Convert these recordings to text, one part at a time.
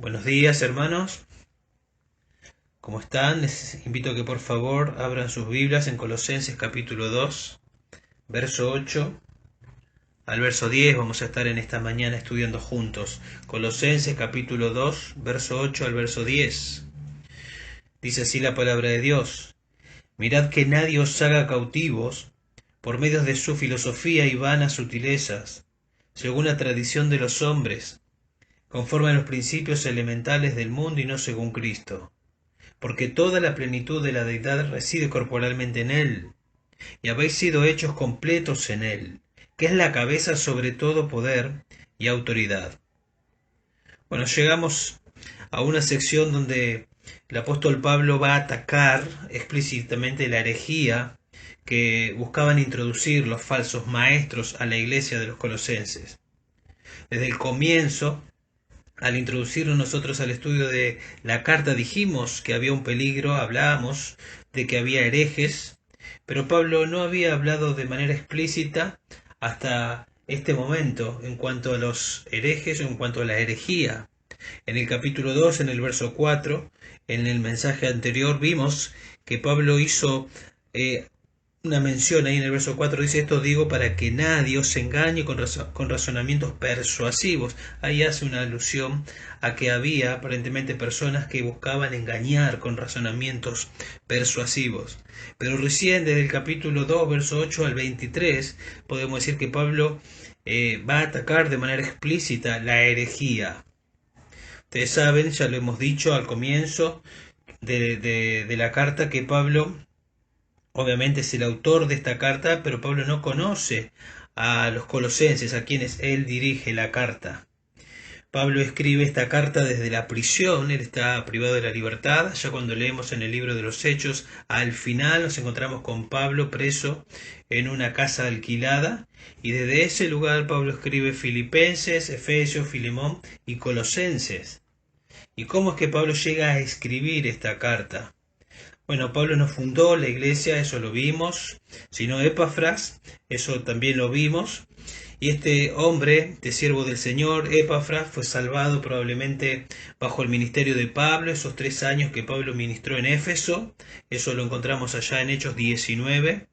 Buenos días, hermanos. ¿Cómo están? Les invito a que por favor abran sus Biblias en Colosenses capítulo 2, verso 8 al verso 10. Vamos a estar en esta mañana estudiando juntos. Colosenses capítulo 2, verso 8 al verso 10. Dice así la palabra de Dios. Mirad que nadie os haga cautivos por medio de su filosofía y vanas sutilezas, según la tradición de los hombres, conforme a los principios elementales del mundo y no según Cristo. Porque toda la plenitud de la deidad reside corporalmente en él, y habéis sido hechos completos en él, que es la cabeza sobre todo poder y autoridad. Bueno, llegamos a una sección donde el apóstol Pablo va a atacar explícitamente la herejía que buscaban introducir los falsos maestros a la iglesia de los colosenses. Desde el comienzo, al introducirnos nosotros al estudio de la carta, dijimos que había un peligro, hablábamos de que había herejes, pero Pablo no había hablado de manera explícita hasta este momento en cuanto a los herejes o en cuanto a la herejía. En el capítulo 2, en el verso 4, en el mensaje anterior, vimos que Pablo hizo una mención ahí en el verso 4, dice: esto digo para que nadie os engañe con razonamientos persuasivos. Ahí hace una alusión a que había aparentemente personas que buscaban engañar con razonamientos persuasivos. Pero recién desde el capítulo 2, verso 8 al 23, podemos decir que Pablo va a atacar de manera explícita la herejía. Ustedes saben, ya lo hemos dicho al comienzo de la carta, que Pablo obviamente es el autor de esta carta, pero Pablo no conoce a los colosenses, a quienes él dirige la carta. Pablo escribe esta carta desde la prisión, él está privado de la libertad. Ya cuando leemos en el libro de los Hechos, al final nos encontramos con Pablo preso en una casa alquilada, y desde ese lugar Pablo escribe Filipenses, Efesios, Filemón y Colosenses. ¿Y cómo es que Pablo llega a escribir esta carta? Bueno, Pablo no fundó la iglesia, eso lo vimos, sino Epafras, eso también lo vimos. Y este hombre, de siervo del Señor, Epafras, fue salvado probablemente bajo el ministerio de Pablo, esos 3 años que Pablo ministró en Éfeso. Eso lo encontramos allá en Hechos 19.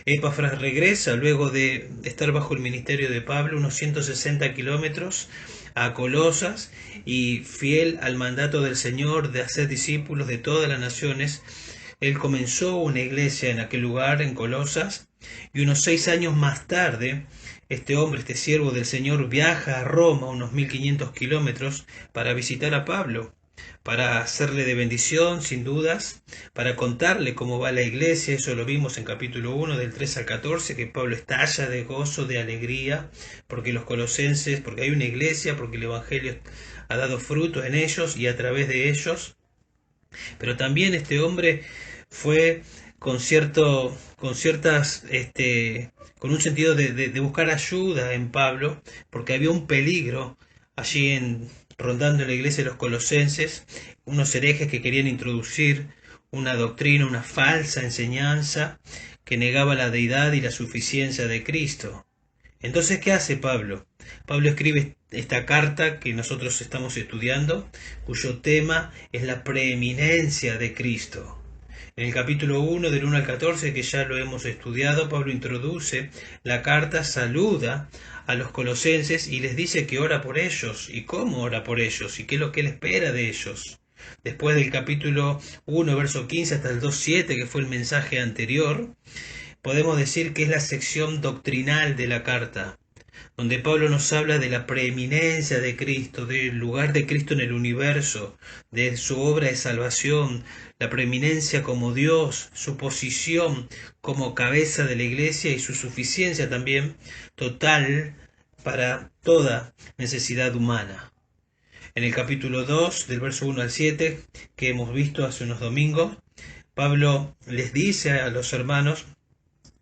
Epafras regresa luego de estar bajo el ministerio de Pablo unos 160 kilómetros a Colosas, y fiel al mandato del Señor de hacer discípulos de todas las naciones, él comenzó una iglesia en aquel lugar, en Colosas, y unos 6 años más tarde, este hombre, este siervo del Señor, viaja a Roma, unos 1500 kilómetros, para visitar a Pablo, para hacerle de bendición, sin dudas, para contarle cómo va la iglesia. Eso lo vimos en capítulo 1, del 3 al 14, que Pablo estalla de gozo, de alegría, porque los colosenses, porque hay una iglesia, porque el Evangelio ha dado fruto en ellos y a través de ellos. Pero también este hombre fue con un sentido de buscar ayuda en Pablo, porque había un peligro allí rondando en la iglesia de los colosenses, unos herejes que querían introducir una doctrina, una falsa enseñanza que negaba la deidad y la suficiencia de Cristo. Entonces, ¿qué hace Pablo? Pablo escribe esta carta que nosotros estamos estudiando, cuyo tema es la preeminencia de Cristo. En el capítulo 1, del 1 al 14, que ya lo hemos estudiado, Pablo introduce la carta, saluda a los colosenses y les dice que ora por ellos, y cómo ora por ellos, y qué es lo que él espera de ellos. Después del capítulo 1, verso 15 hasta el 2.7, que fue el mensaje anterior, podemos decir que es la sección doctrinal de la carta, donde Pablo nos habla de la preeminencia de Cristo, del lugar de Cristo en el universo, de su obra de salvación, la preeminencia como Dios, su posición como cabeza de la iglesia y su suficiencia también total para toda necesidad humana. En el capítulo 2, del verso 1 al 7, que hemos visto hace unos domingos, Pablo les dice a los hermanos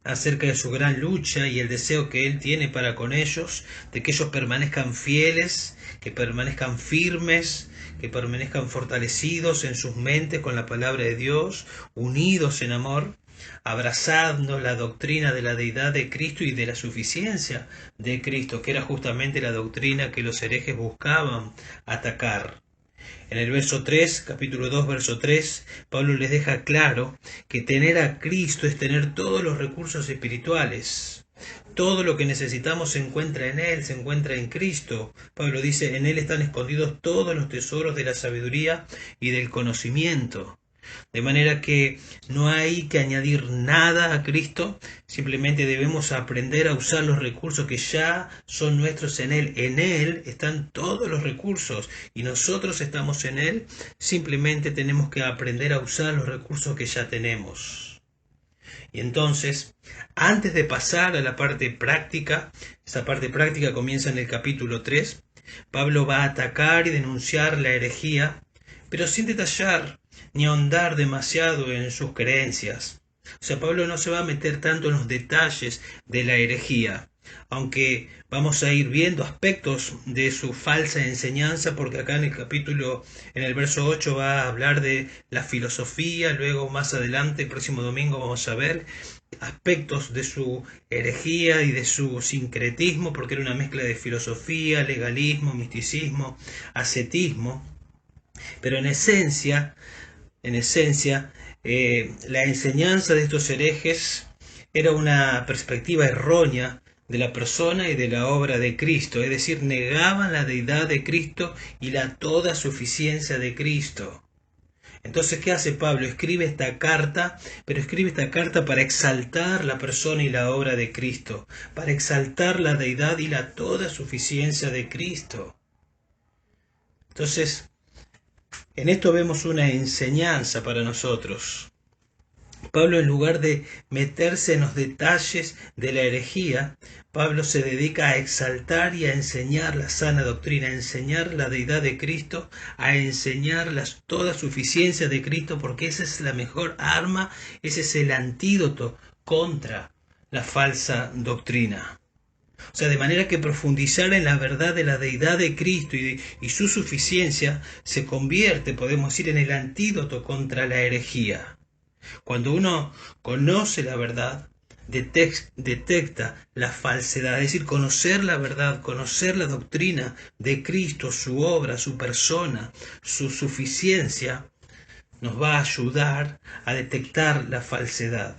acerca de su gran lucha y el deseo que él tiene para con ellos, de que ellos permanezcan fieles, que permanezcan firmes, que permanezcan fortalecidos en sus mentes con la palabra de Dios, unidos en amor, abrazando la doctrina de la deidad de Cristo y de la suficiencia de Cristo, que era justamente la doctrina que los herejes buscaban atacar. En el verso 3, capítulo 2, verso 3, Pablo les deja claro que tener a Cristo es tener todos los recursos espirituales. Todo lo que necesitamos se encuentra en Él, se encuentra en Cristo. Pablo dice, en Él están escondidos todos los tesoros de la sabiduría y del conocimiento. De manera que no hay que añadir nada a Cristo, simplemente debemos aprender a usar los recursos que ya son nuestros en Él. En Él están todos los recursos y nosotros estamos en Él, simplemente tenemos que aprender a usar los recursos que ya tenemos. Y entonces, antes de pasar a la parte práctica, esa parte práctica comienza en el capítulo 3, Pablo va a atacar y denunciar la herejía, pero sin detallar ni ahondar demasiado en sus creencias. O sea, Pablo no se va a meter tanto en los detalles de la herejía, aunque vamos a ir viendo aspectos de su falsa enseñanza, porque acá en el verso 8 va a hablar de la filosofía, luego más adelante, el próximo domingo, vamos a ver aspectos de su herejía y de su sincretismo, porque era una mezcla de filosofía, legalismo, misticismo, ascetismo, pero en esencia, la enseñanza de estos herejes era una perspectiva errónea de la persona y de la obra de Cristo, es decir, negaban la deidad de Cristo y la toda suficiencia de Cristo. Entonces, ¿qué hace Pablo? Escribe esta carta, pero escribe esta carta para exaltar la persona y la obra de Cristo, para exaltar la deidad y la toda suficiencia de Cristo. Entonces, en esto vemos una enseñanza para nosotros. Pablo, en lugar de meterse en los detalles de la herejía, Pablo se dedica a exaltar y a enseñar la sana doctrina, a enseñar la deidad de Cristo, a enseñar toda suficiencia de Cristo, porque esa es la mejor arma, ese es el antídoto contra la falsa doctrina. O sea, de manera que profundizar en la verdad de la deidad de Cristo y su suficiencia se convierte, podemos decir, en el antídoto contra la herejía. Cuando uno conoce la verdad, detecta la falsedad, es decir, conocer la verdad, conocer la doctrina de Cristo, su obra, su persona, su suficiencia, nos va a ayudar a detectar la falsedad.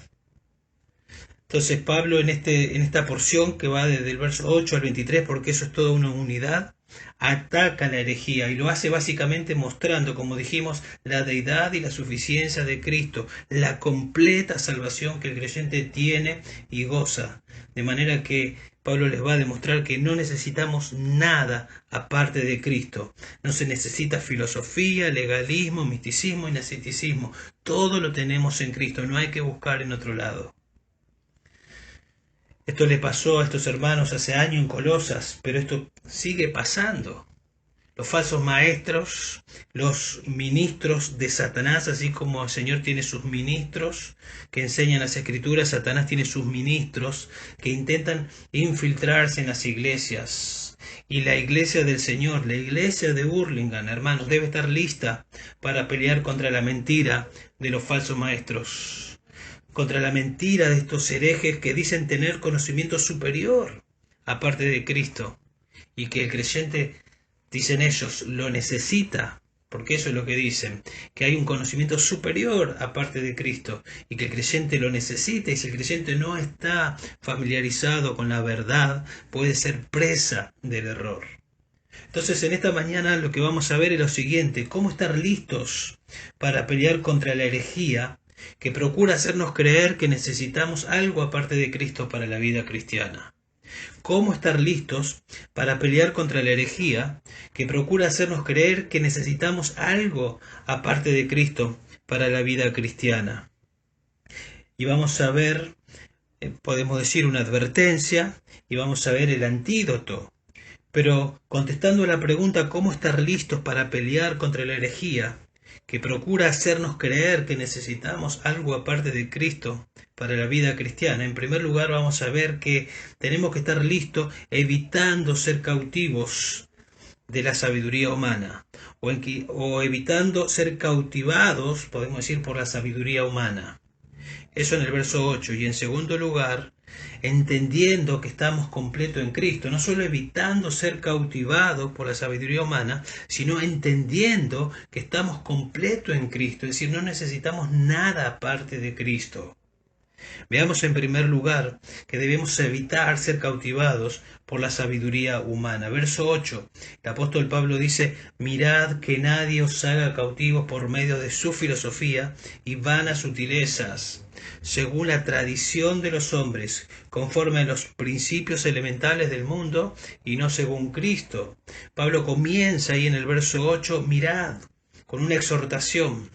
Entonces Pablo en esta porción que va desde el verso 8 al 23, porque eso es toda una unidad, ataca la herejía y lo hace básicamente mostrando, como dijimos, la deidad y la suficiencia de Cristo, la completa salvación que el creyente tiene y goza. De manera que Pablo les va a demostrar que no necesitamos nada aparte de Cristo. No se necesita filosofía, legalismo, misticismo y asceticismo. Todo lo tenemos en Cristo, no hay que buscar en otro lado. Esto le pasó a estos hermanos hace años en Colosas, pero esto sigue pasando. Los falsos maestros, los ministros de Satanás, así como el Señor tiene sus ministros que enseñan las Escrituras, Satanás tiene sus ministros que intentan infiltrarse en las iglesias. Y la iglesia del Señor, la iglesia de Hurlingham, hermanos, debe estar lista para pelear contra la mentira de los falsos maestros, contra la mentira de estos herejes que dicen tener conocimiento superior aparte de Cristo y que el creyente, dicen ellos, lo necesita, porque eso es lo que dicen, que hay un conocimiento superior aparte de Cristo y que el creyente lo necesita, y si el creyente no está familiarizado con la verdad, puede ser presa del error. Entonces, en esta mañana lo que vamos a ver es lo siguiente: cómo estar listos para pelear contra la herejía que procura hacernos creer que necesitamos algo aparte de Cristo para la vida cristiana. Cómo estar listos para pelear contra la herejía que procura hacernos creer que necesitamos algo aparte de Cristo para la vida cristiana. Y vamos a ver, podemos decir, una advertencia, y vamos a ver el antídoto. Pero contestando a la pregunta cómo estar listos para pelear contra la herejía que procura hacernos creer que necesitamos algo aparte de Cristo para la vida cristiana, en primer lugar vamos a ver que tenemos que estar listos evitando ser cautivos de la sabiduría humana o evitando ser cautivados, podemos decir, por la sabiduría humana. Eso en el verso 8. Y en segundo lugar, entendiendo que estamos completos en Cristo, no solo evitando ser cautivados por la sabiduría humana, sino entendiendo que estamos completos en Cristo, es decir, no necesitamos nada aparte de Cristo. Veamos en primer lugar que debemos evitar ser cautivados por la sabiduría humana. Verso 8, el apóstol Pablo dice: mirad que nadie os haga cautivos por medio de su filosofía y vanas sutilezas, según la tradición de los hombres, conforme a los principios elementales del mundo y no según Cristo. Pablo comienza ahí en el verso 8, mirad, con una exhortación.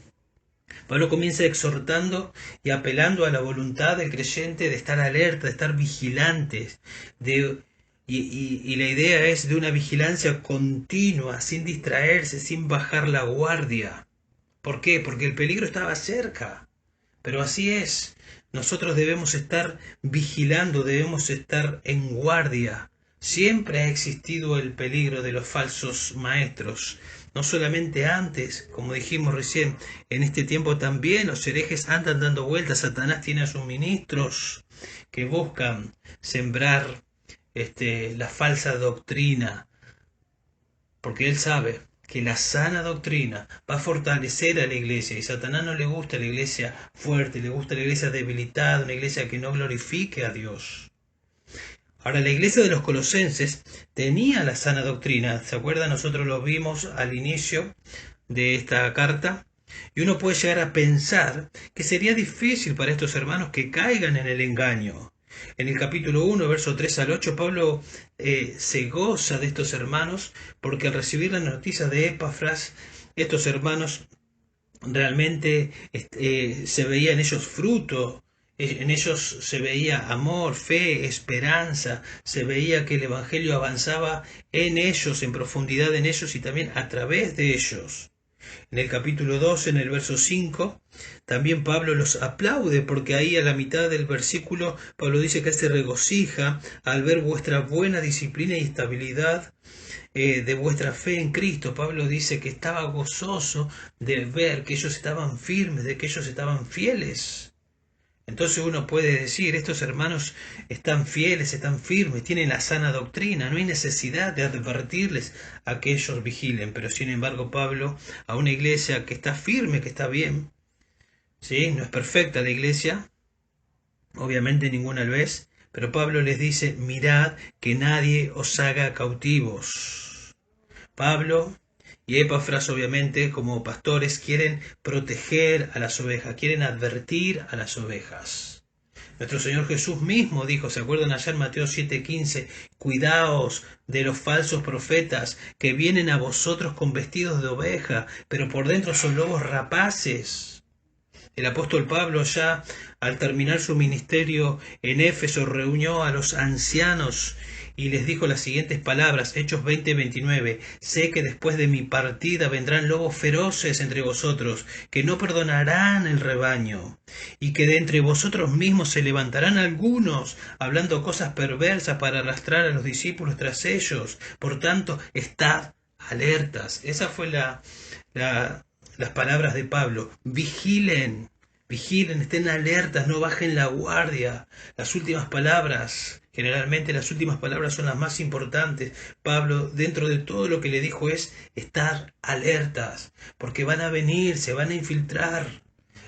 Pablo comienza exhortando y apelando a la voluntad del creyente de estar alerta, de estar vigilantes, y la idea es de una vigilancia continua, sin distraerse, sin bajar la guardia. ¿Por qué? Porque el peligro estaba cerca. Pero así es, nosotros debemos estar vigilando, debemos estar en guardia. Siempre ha existido el peligro de los falsos maestros. No solamente antes, como dijimos recién, en este tiempo también los herejes andan dando vueltas. Satanás tiene a sus ministros que buscan sembrar la falsa doctrina, porque él sabe que la sana doctrina va a fortalecer a la iglesia, y Satanás no le gusta la iglesia fuerte, le gusta la iglesia debilitada, una iglesia que no glorifique a Dios. Ahora, la iglesia de los colosenses tenía la sana doctrina, ¿se acuerdan? Nosotros lo vimos al inicio de esta carta, y uno puede llegar a pensar que sería difícil para estos hermanos que caigan en el engaño. En el capítulo 1, verso 3 al 8, Pablo se goza de estos hermanos porque al recibir la noticia de Epafras, estos hermanos realmente se veía en ellos fruto, en ellos se veía amor, fe, esperanza, se veía que el Evangelio avanzaba en ellos, en profundidad en ellos y también a través de ellos. En el capítulo 2, en el verso 5, también Pablo los aplaude, porque ahí a la mitad del versículo Pablo dice que él se regocija al ver vuestra buena disciplina y estabilidad de vuestra fe en Cristo. Pablo dice que estaba gozoso de ver que ellos estaban firmes, de que ellos estaban fieles. Entonces uno puede decir, estos hermanos están fieles, están firmes, tienen la sana doctrina, no hay necesidad de advertirles a que ellos vigilen. Pero sin embargo Pablo, a una iglesia que está firme, que está bien, ¿sí? No es perfecta la iglesia, obviamente ninguna lo es, pero Pablo les dice: mirad que nadie os haga cautivos. Pablo y Epafras, obviamente, como pastores, quieren proteger a las ovejas, quieren advertir a las ovejas. Nuestro Señor Jesús mismo dijo, ¿se acuerdan allá en Mateo 7:15? Cuidaos de los falsos profetas que vienen a vosotros con vestidos de oveja, pero por dentro son lobos rapaces. El apóstol Pablo, ya al terminar su ministerio en Éfeso, reunió a los ancianos y les dijo las siguientes palabras, Hechos 20:29, sé que después de mi partida vendrán lobos feroces entre vosotros, que no perdonarán el rebaño, y que de entre vosotros mismos se levantarán algunos, hablando cosas perversas para arrastrar a los discípulos tras ellos. Por tanto, estad alertas. Esa fue las palabras de Pablo. Vigilen, estén alertas, no bajen la guardia. Las últimas palabras, generalmente las últimas palabras son las más importantes. Pablo, dentro de todo lo que le dijo, es estar alertas, porque van a venir, se van a infiltrar.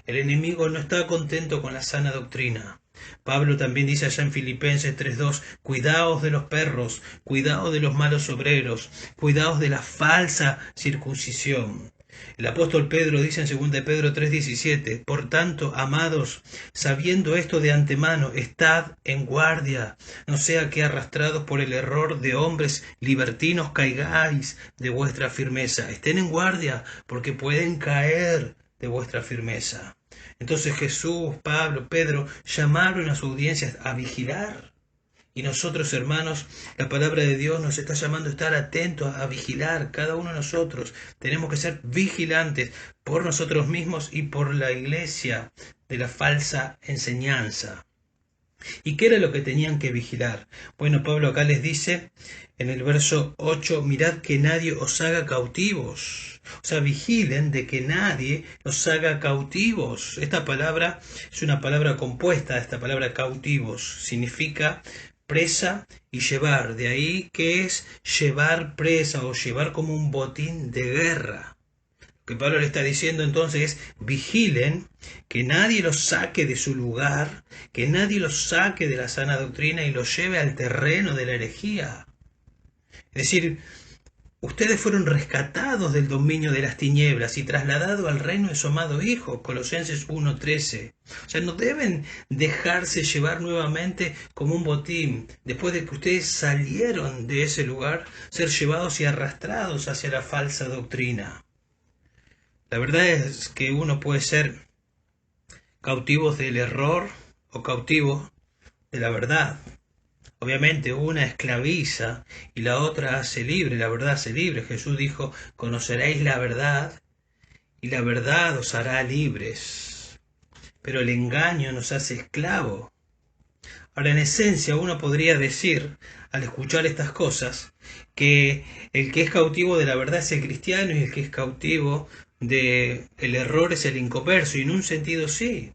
El enemigo no está contento con la sana doctrina. Pablo también dice allá en Filipenses 3:2, cuidaos de los perros, cuidaos de los malos obreros, cuidaos de la falsa circuncisión. El apóstol Pedro dice en 2 Pedro 3:17, por tanto, amados, sabiendo esto de antemano, estad en guardia, no sea que arrastrados por el error de hombres libertinos caigáis de vuestra firmeza. Estén en guardia, porque pueden caer de vuestra firmeza. Entonces Jesús, Pablo, Pedro llamaron a su audiencia a vigilar. Y nosotros, hermanos, la palabra de Dios nos está llamando a estar atentos, a vigilar. Cada uno de nosotros tenemos que ser vigilantes por nosotros mismos y por la iglesia de la falsa enseñanza. ¿Y qué era lo que tenían que vigilar? Bueno, Pablo acá les dice en el verso 8, mirad que nadie os haga cautivos. O sea, vigilen de que nadie los haga cautivos. Esta palabra es una palabra compuesta, esta palabra cautivos significa presa y llevar. De ahí que es llevar presa o llevar como un botín de guerra. Lo que Pablo le está diciendo entonces es vigilen que nadie los saque de su lugar, que nadie los saque de la sana doctrina y los lleve al terreno de la herejía. Es decir, ustedes fueron rescatados del dominio de las tinieblas y trasladados al reino de su amado Hijo, Colosenses 1:13. O sea, no deben dejarse llevar nuevamente como un botín, después de que ustedes salieron de ese lugar, ser llevados y arrastrados hacia la falsa doctrina. La verdad es que uno puede ser cautivo del error o cautivo de la verdad. Obviamente una esclaviza y la otra hace libre, la verdad hace libre. Jesús dijo, conoceréis la verdad y la verdad os hará libres. Pero el engaño nos hace esclavos. Ahora, en esencia, uno podría decir, al escuchar estas cosas, que el que es cautivo de la verdad es el cristiano y el que es cautivo del error es el inconverso, y en un sentido sí.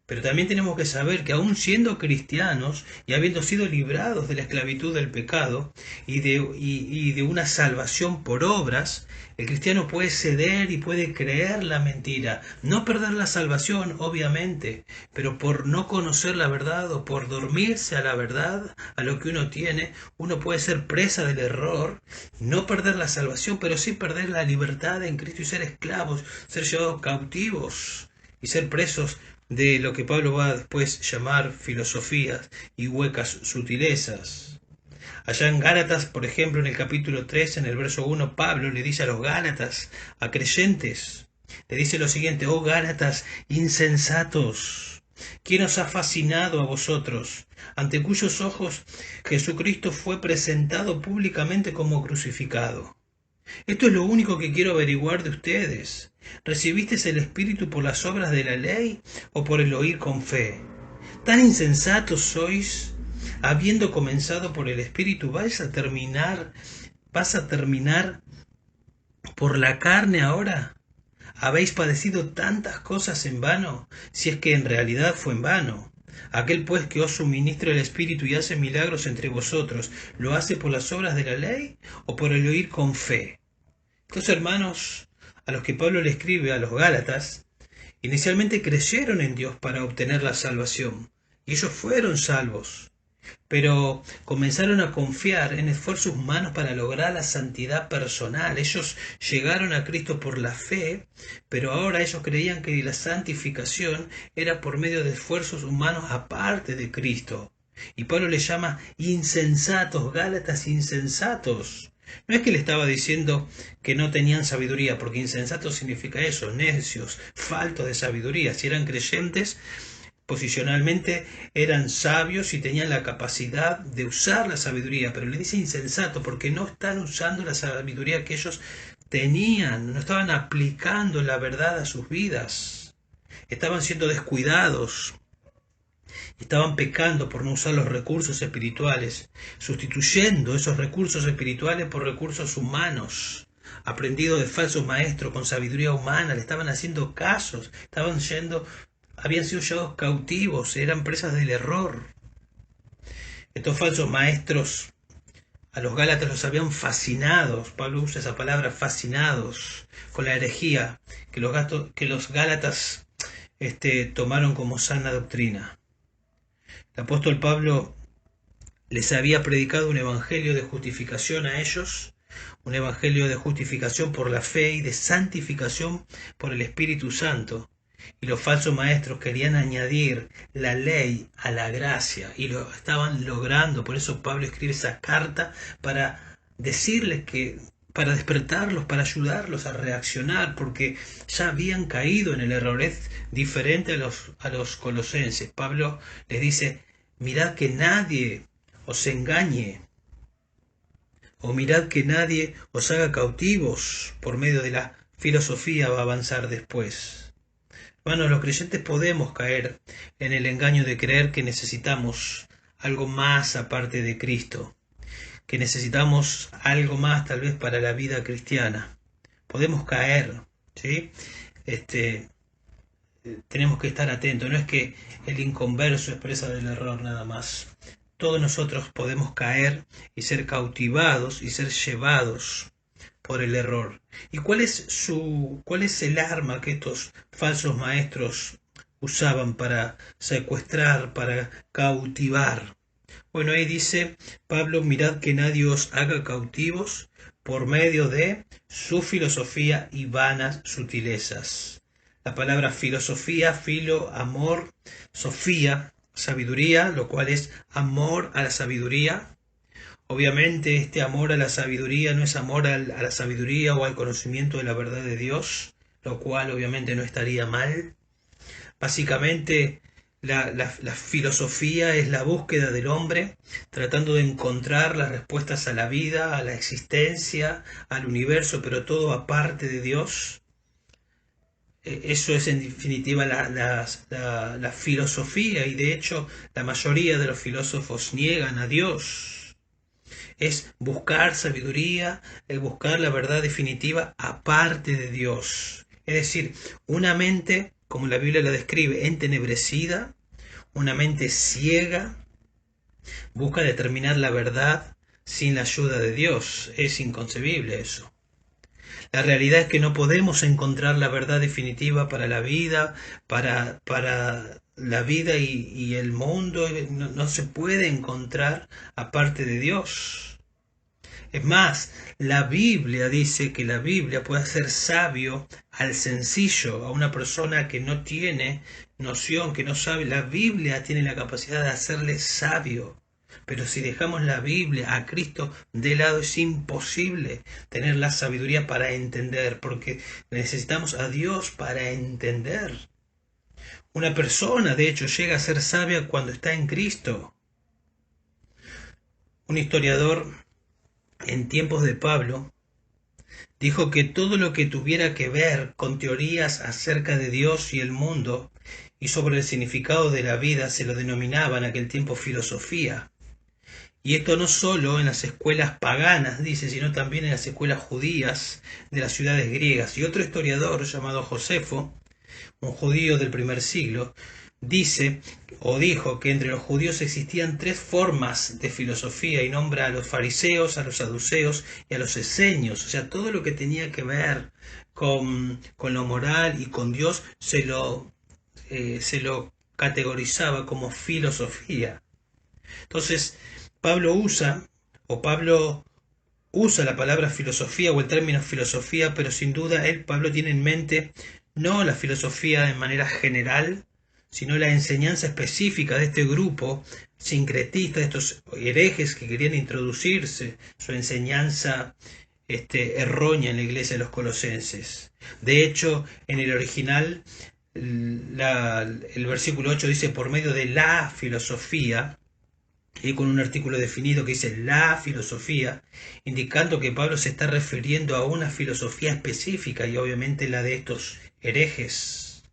Pero también tenemos que saber que aún siendo cristianos y habiendo sido librados de la esclavitud del pecado y de una salvación por obras, el cristiano puede ceder y puede creer la mentira. No perder la salvación, obviamente, pero por no conocer la verdad o por dormirse a la verdad, a lo que uno tiene, uno puede ser presa del error, no perder la salvación, pero sí perder la libertad en Cristo y ser esclavos, ser llevados cautivos y ser presos de lo que Pablo va a después llamar filosofías y huecas sutilezas. Allá en Gálatas, por ejemplo, en el capítulo 3, en el verso 1, Pablo le dice a los Gálatas, a creyentes, le dice lo siguiente: oh Gálatas insensatos, ¿quién os ha fascinado a vosotros, ante cuyos ojos Jesucristo fue presentado públicamente como crucificado? Esto es lo único que quiero averiguar de ustedes. ¿Recibisteis el Espíritu por las obras de la ley o por el oír con fe? ¿Tan insensatos sois? Habiendo comenzado por el Espíritu, ¿vas a terminar por la carne ahora? ¿Habéis padecido tantas cosas en vano, si es que en realidad fue en vano? Aquel pues que os suministra el Espíritu y hace milagros entre vosotros, ¿lo hace por las obras de la ley o por el oír con fe? Estos hermanos a los que Pablo le escribe, a los Gálatas, inicialmente creyeron en Dios para obtener la salvación, y ellos fueron salvos, pero comenzaron a confiar en esfuerzos humanos para lograr la santidad personal. Ellos llegaron a Cristo por la fe, pero ahora ellos creían que la santificación era por medio de esfuerzos humanos aparte de Cristo. Y Pablo les llama insensatos, Gálatas insensatos. No es que le estaba diciendo que no tenían sabiduría, porque insensato significa eso, necios, faltos de sabiduría. Si eran creyentes, posicionalmente eran sabios y tenían la capacidad de usar la sabiduría, pero le dice insensato porque no están usando la sabiduría que ellos tenían, no estaban aplicando la verdad a sus vidas, estaban siendo descuidados. Estaban pecando por no usar los recursos espirituales, sustituyendo esos recursos espirituales por recursos humanos, aprendidos de falsos maestros con sabiduría humana. Le estaban haciendo casos, habían sido llevados cautivos, eran presas del error. Estos falsos maestros a los Gálatas los habían fascinados, Pablo usa esa palabra, fascinados, con la herejía que los Gálatas tomaron como sana doctrina. El apóstol Pablo les había predicado un evangelio de justificación a ellos, un evangelio de justificación por la fe y de santificación por el Espíritu Santo. Y los falsos maestros querían añadir la ley a la gracia y lo estaban logrando. Por eso Pablo escribe esa carta para decirles para despertarlos, para ayudarlos a reaccionar, porque ya habían caído en el error. Es diferente a los colosenses. Pablo les dice: mirad que nadie os engañe, o mirad que nadie os haga cautivos por medio de la filosofía. Va a avanzar después. Hermanos, los creyentes podemos caer en el engaño de creer que necesitamos algo más aparte de Cristo, que necesitamos algo más tal vez para la vida cristiana. podemos caer, ¿sí? Tenemos que estar atentos, no es que el inconverso expresa del error nada más. Todos nosotros podemos caer y ser cautivados y ser llevados por el error. ¿Y cuál es el arma que estos falsos maestros usaban para secuestrar, para cautivar? Bueno, ahí dice Pablo, mirad que nadie os haga cautivos por medio de su filosofía y vanas sutilezas. La palabra filosofía, filo, amor, sofía, sabiduría, lo cual es amor a la sabiduría. Obviamente este amor a la sabiduría no es amor a la sabiduría o al conocimiento de la verdad de Dios, lo cual obviamente no estaría mal. Básicamente la filosofía es la búsqueda del hombre tratando de encontrar las respuestas a la vida, a la existencia, al universo, pero todo aparte de Dios. Eso es en definitiva la filosofía, y de hecho la mayoría de los filósofos niegan a Dios. Es buscar sabiduría, el buscar la verdad definitiva aparte de Dios. Es decir, una mente, como la Biblia la describe, entenebrecida, una mente ciega, busca determinar la verdad sin la ayuda de Dios. Es inconcebible eso. La realidad es que no podemos encontrar la verdad definitiva para la vida, para la vida y el mundo. No se puede encontrar aparte de Dios. Es más, la Biblia dice que la Biblia puede hacer sabio al sencillo, a una persona que no tiene noción, que no sabe. La Biblia tiene la capacidad de hacerle sabio. Pero si dejamos la Biblia a Cristo de lado, es imposible tener la sabiduría para entender, porque necesitamos a Dios para entender. Una persona, de hecho, llega a ser sabia cuando está en Cristo. Un historiador en tiempos de Pablo dijo que todo lo que tuviera que ver con teorías acerca de Dios y el mundo y sobre el significado de la vida se lo denominaba en aquel tiempo filosofía. Y esto no solo en las escuelas paganas, dice, sino también en las escuelas judías de las ciudades griegas. Y otro historiador llamado Josefo, un judío del primer siglo, dice o dijo que entre los judíos existían tres formas de filosofía y nombra a los fariseos, a los saduceos y a los esenios. O sea, todo lo que tenía que ver con lo moral y con Dios se lo categorizaba como filosofía. Entonces, Pablo usa la palabra filosofía o el término filosofía, pero sin duda Pablo tiene en mente no la filosofía de manera general, sino la enseñanza específica de este grupo sincretista, de estos herejes que querían introducirse su enseñanza errónea en la iglesia de los colosenses. De hecho, en el original, el versículo 8 dice por medio de la filosofía, y con un artículo definido que dice la filosofía, indicando que Pablo se está refiriendo a una filosofía específica y obviamente la de estos herejes.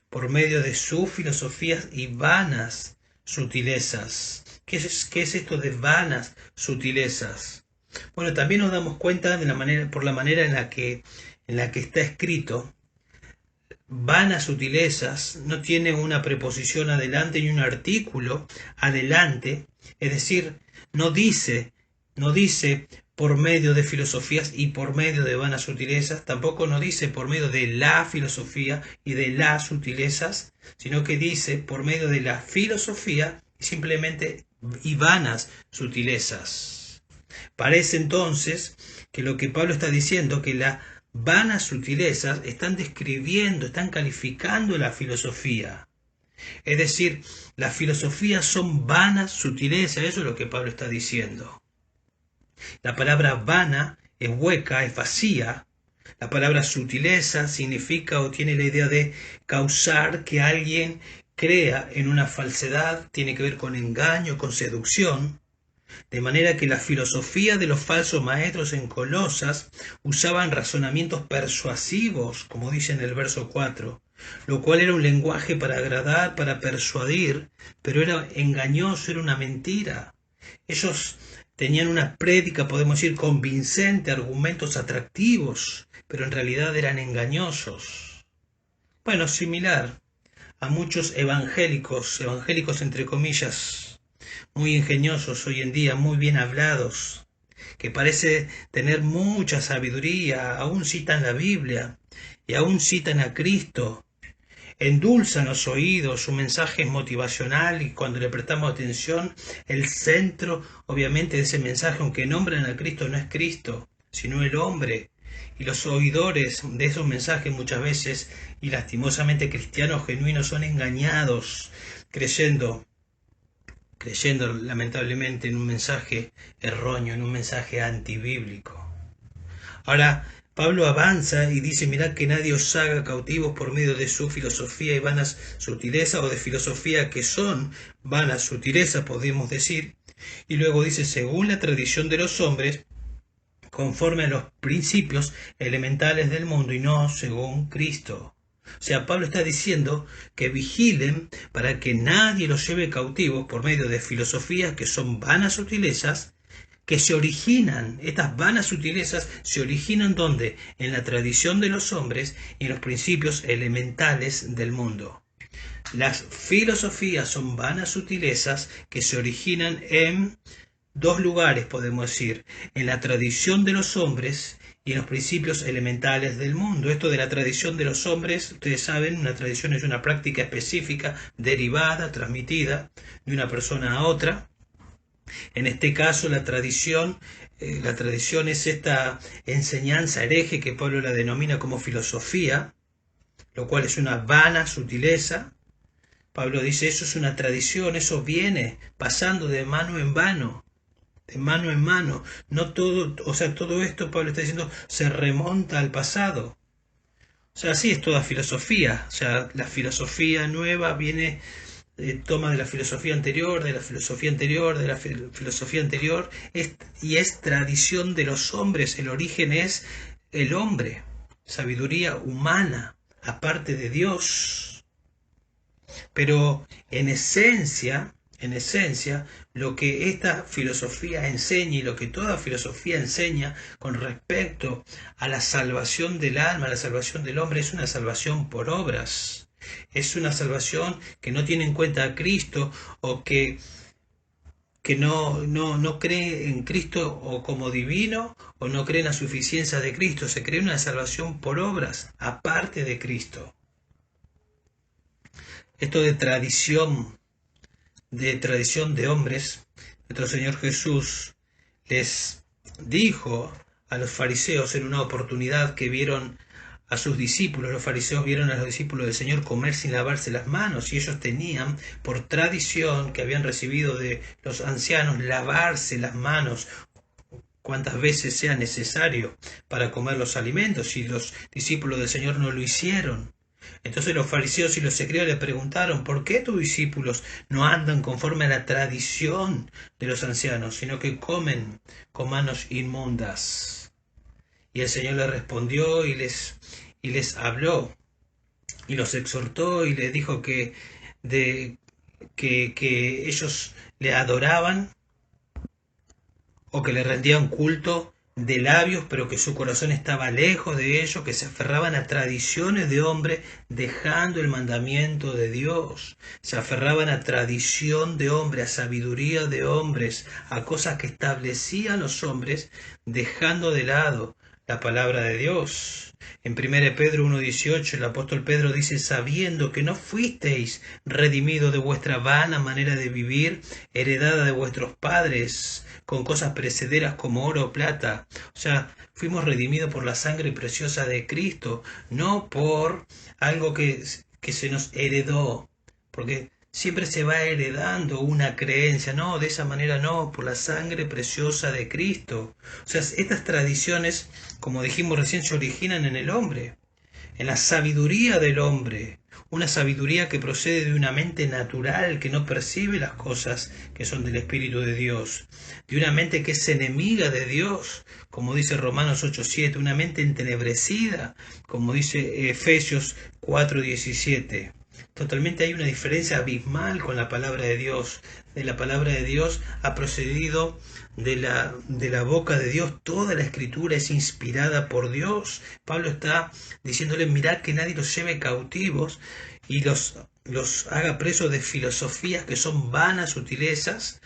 Por medio de sus filosofías y vanas sutilezas. ¿Qué es esto de vanas sutilezas? Bueno, también nos damos cuenta por la manera en la que está escrito. Vanas sutilezas no tiene una preposición adelante ni un artículo adelante, es decir, no dice por medio de filosofías y por medio de vanas sutilezas, tampoco no dice por medio de la filosofía y de las sutilezas, sino que dice por medio de la filosofía simplemente y vanas sutilezas. Parece entonces que lo que Pablo está diciendo, que la vanas sutilezas están describiendo, están calificando la filosofía. Es decir, las filosofías son vanas sutilezas, eso es lo que Pablo está diciendo. La palabra vana es hueca, es vacía. La palabra sutileza significa o tiene la idea de causar que alguien crea en una falsedad, tiene que ver con engaño, con seducción. De manera que la filosofía de los falsos maestros en Colosas usaban razonamientos persuasivos, como dice en el verso 4, lo cual era un lenguaje para agradar, para persuadir, pero era engañoso, era una mentira. Ellos tenían una prédica, podemos decir, convincente, argumentos atractivos, pero en realidad eran engañosos. Bueno, similar a muchos evangélicos entre comillas, muy ingeniosos hoy en día, muy bien hablados, que parece tener mucha sabiduría, aún citan la Biblia y aún citan a Cristo, endulzan los oídos, su mensaje es motivacional y cuando le prestamos atención, el centro obviamente de ese mensaje, aunque nombran a Cristo, no es Cristo, sino el hombre. Y los oidores de esos mensajes muchas veces, y lastimosamente cristianos genuinos, son engañados, creyendo lamentablemente en un mensaje erróneo, en un mensaje antibíblico. Ahora, Pablo avanza y dice, mirad que nadie os haga cautivos por medio de su filosofía y vanas sutileza, o de filosofía que son vanas sutileza, podemos decir. Y luego dice, según la tradición de los hombres, conforme a los principios elementales del mundo y no según Cristo. O sea, Pablo está diciendo que vigilen para que nadie los lleve cautivos por medio de filosofías que son vanas sutilezas, que se originan, estas vanas sutilezas se originan ¿dónde? En la tradición de los hombres y en los principios elementales del mundo. Las filosofías son vanas sutilezas que se originan en dos lugares, podemos decir, en la tradición de los hombres y en los principios elementales del mundo. Esto de la tradición de los hombres, ustedes saben, una tradición es una práctica específica, derivada, transmitida de una persona a otra. En este caso, la tradición es esta enseñanza hereje que Pablo la denomina como filosofía, lo cual es una vana sutileza. Pablo dice, eso es una tradición, eso viene pasando de mano en mano. De mano en mano, no todo, o sea, todo esto Pablo está diciendo se remonta al pasado. O sea, así es toda filosofía. O sea, la filosofía nueva viene, toma de la filosofía anterior, de la filosofía anterior, de la filosofía anterior, y es tradición de los hombres. El origen es el hombre, sabiduría humana, aparte de Dios. Pero en esencia, lo que esta filosofía enseña y lo que toda filosofía enseña con respecto a la salvación del alma, a la salvación del hombre, es una salvación por obras. Es una salvación que no tiene en cuenta a Cristo o que no cree en Cristo o como divino o no cree en la suficiencia de Cristo. Se cree una salvación por obras, aparte de Cristo. Esto de tradición de hombres, nuestro Señor Jesús les dijo a los fariseos en una oportunidad que vieron a sus discípulos, los fariseos vieron a los discípulos del Señor comer sin lavarse las manos y ellos tenían por tradición que habían recibido de los ancianos lavarse las manos cuantas veces sea necesario para comer los alimentos y los discípulos del Señor no lo hicieron. Entonces los fariseos y los escribas le preguntaron, ¿por qué tus discípulos no andan conforme a la tradición de los ancianos, sino que comen con manos inmundas? Y el Señor les respondió y les habló y los exhortó y les dijo que ellos le adoraban o que le rendían culto de labios, pero que su corazón estaba lejos de ellos, que se aferraban a tradiciones de hombre, dejando el mandamiento de Dios. Se aferraban a tradición de hombre, a sabiduría de hombres, a cosas que establecían los hombres, dejando de lado la palabra de Dios. En 1 Pedro 1:18 el apóstol Pedro dice, sabiendo que no fuisteis redimidos de vuestra vana manera de vivir, heredada de vuestros padres, con cosas perecederas como oro o plata. O sea, fuimos redimidos por la sangre preciosa de Cristo, no por algo que se nos heredó, porque siempre se va heredando una creencia, no, de esa manera no, por la sangre preciosa de Cristo. O sea, estas tradiciones, como dijimos recién, se originan en el hombre, en la sabiduría del hombre, una sabiduría que procede de una mente natural que no percibe las cosas que son del Espíritu de Dios, de una mente que es enemiga de Dios, como dice Romanos 8:7, una mente entenebrecida, como dice Efesios 4:17. Totalmente hay una diferencia abismal con la palabra de Dios. De la palabra de Dios ha procedido de la boca de Dios. Toda la escritura es inspirada por Dios. Pablo está diciéndole, mirad que nadie los lleve cautivos y los haga presos de filosofías que son vanas sutilezas,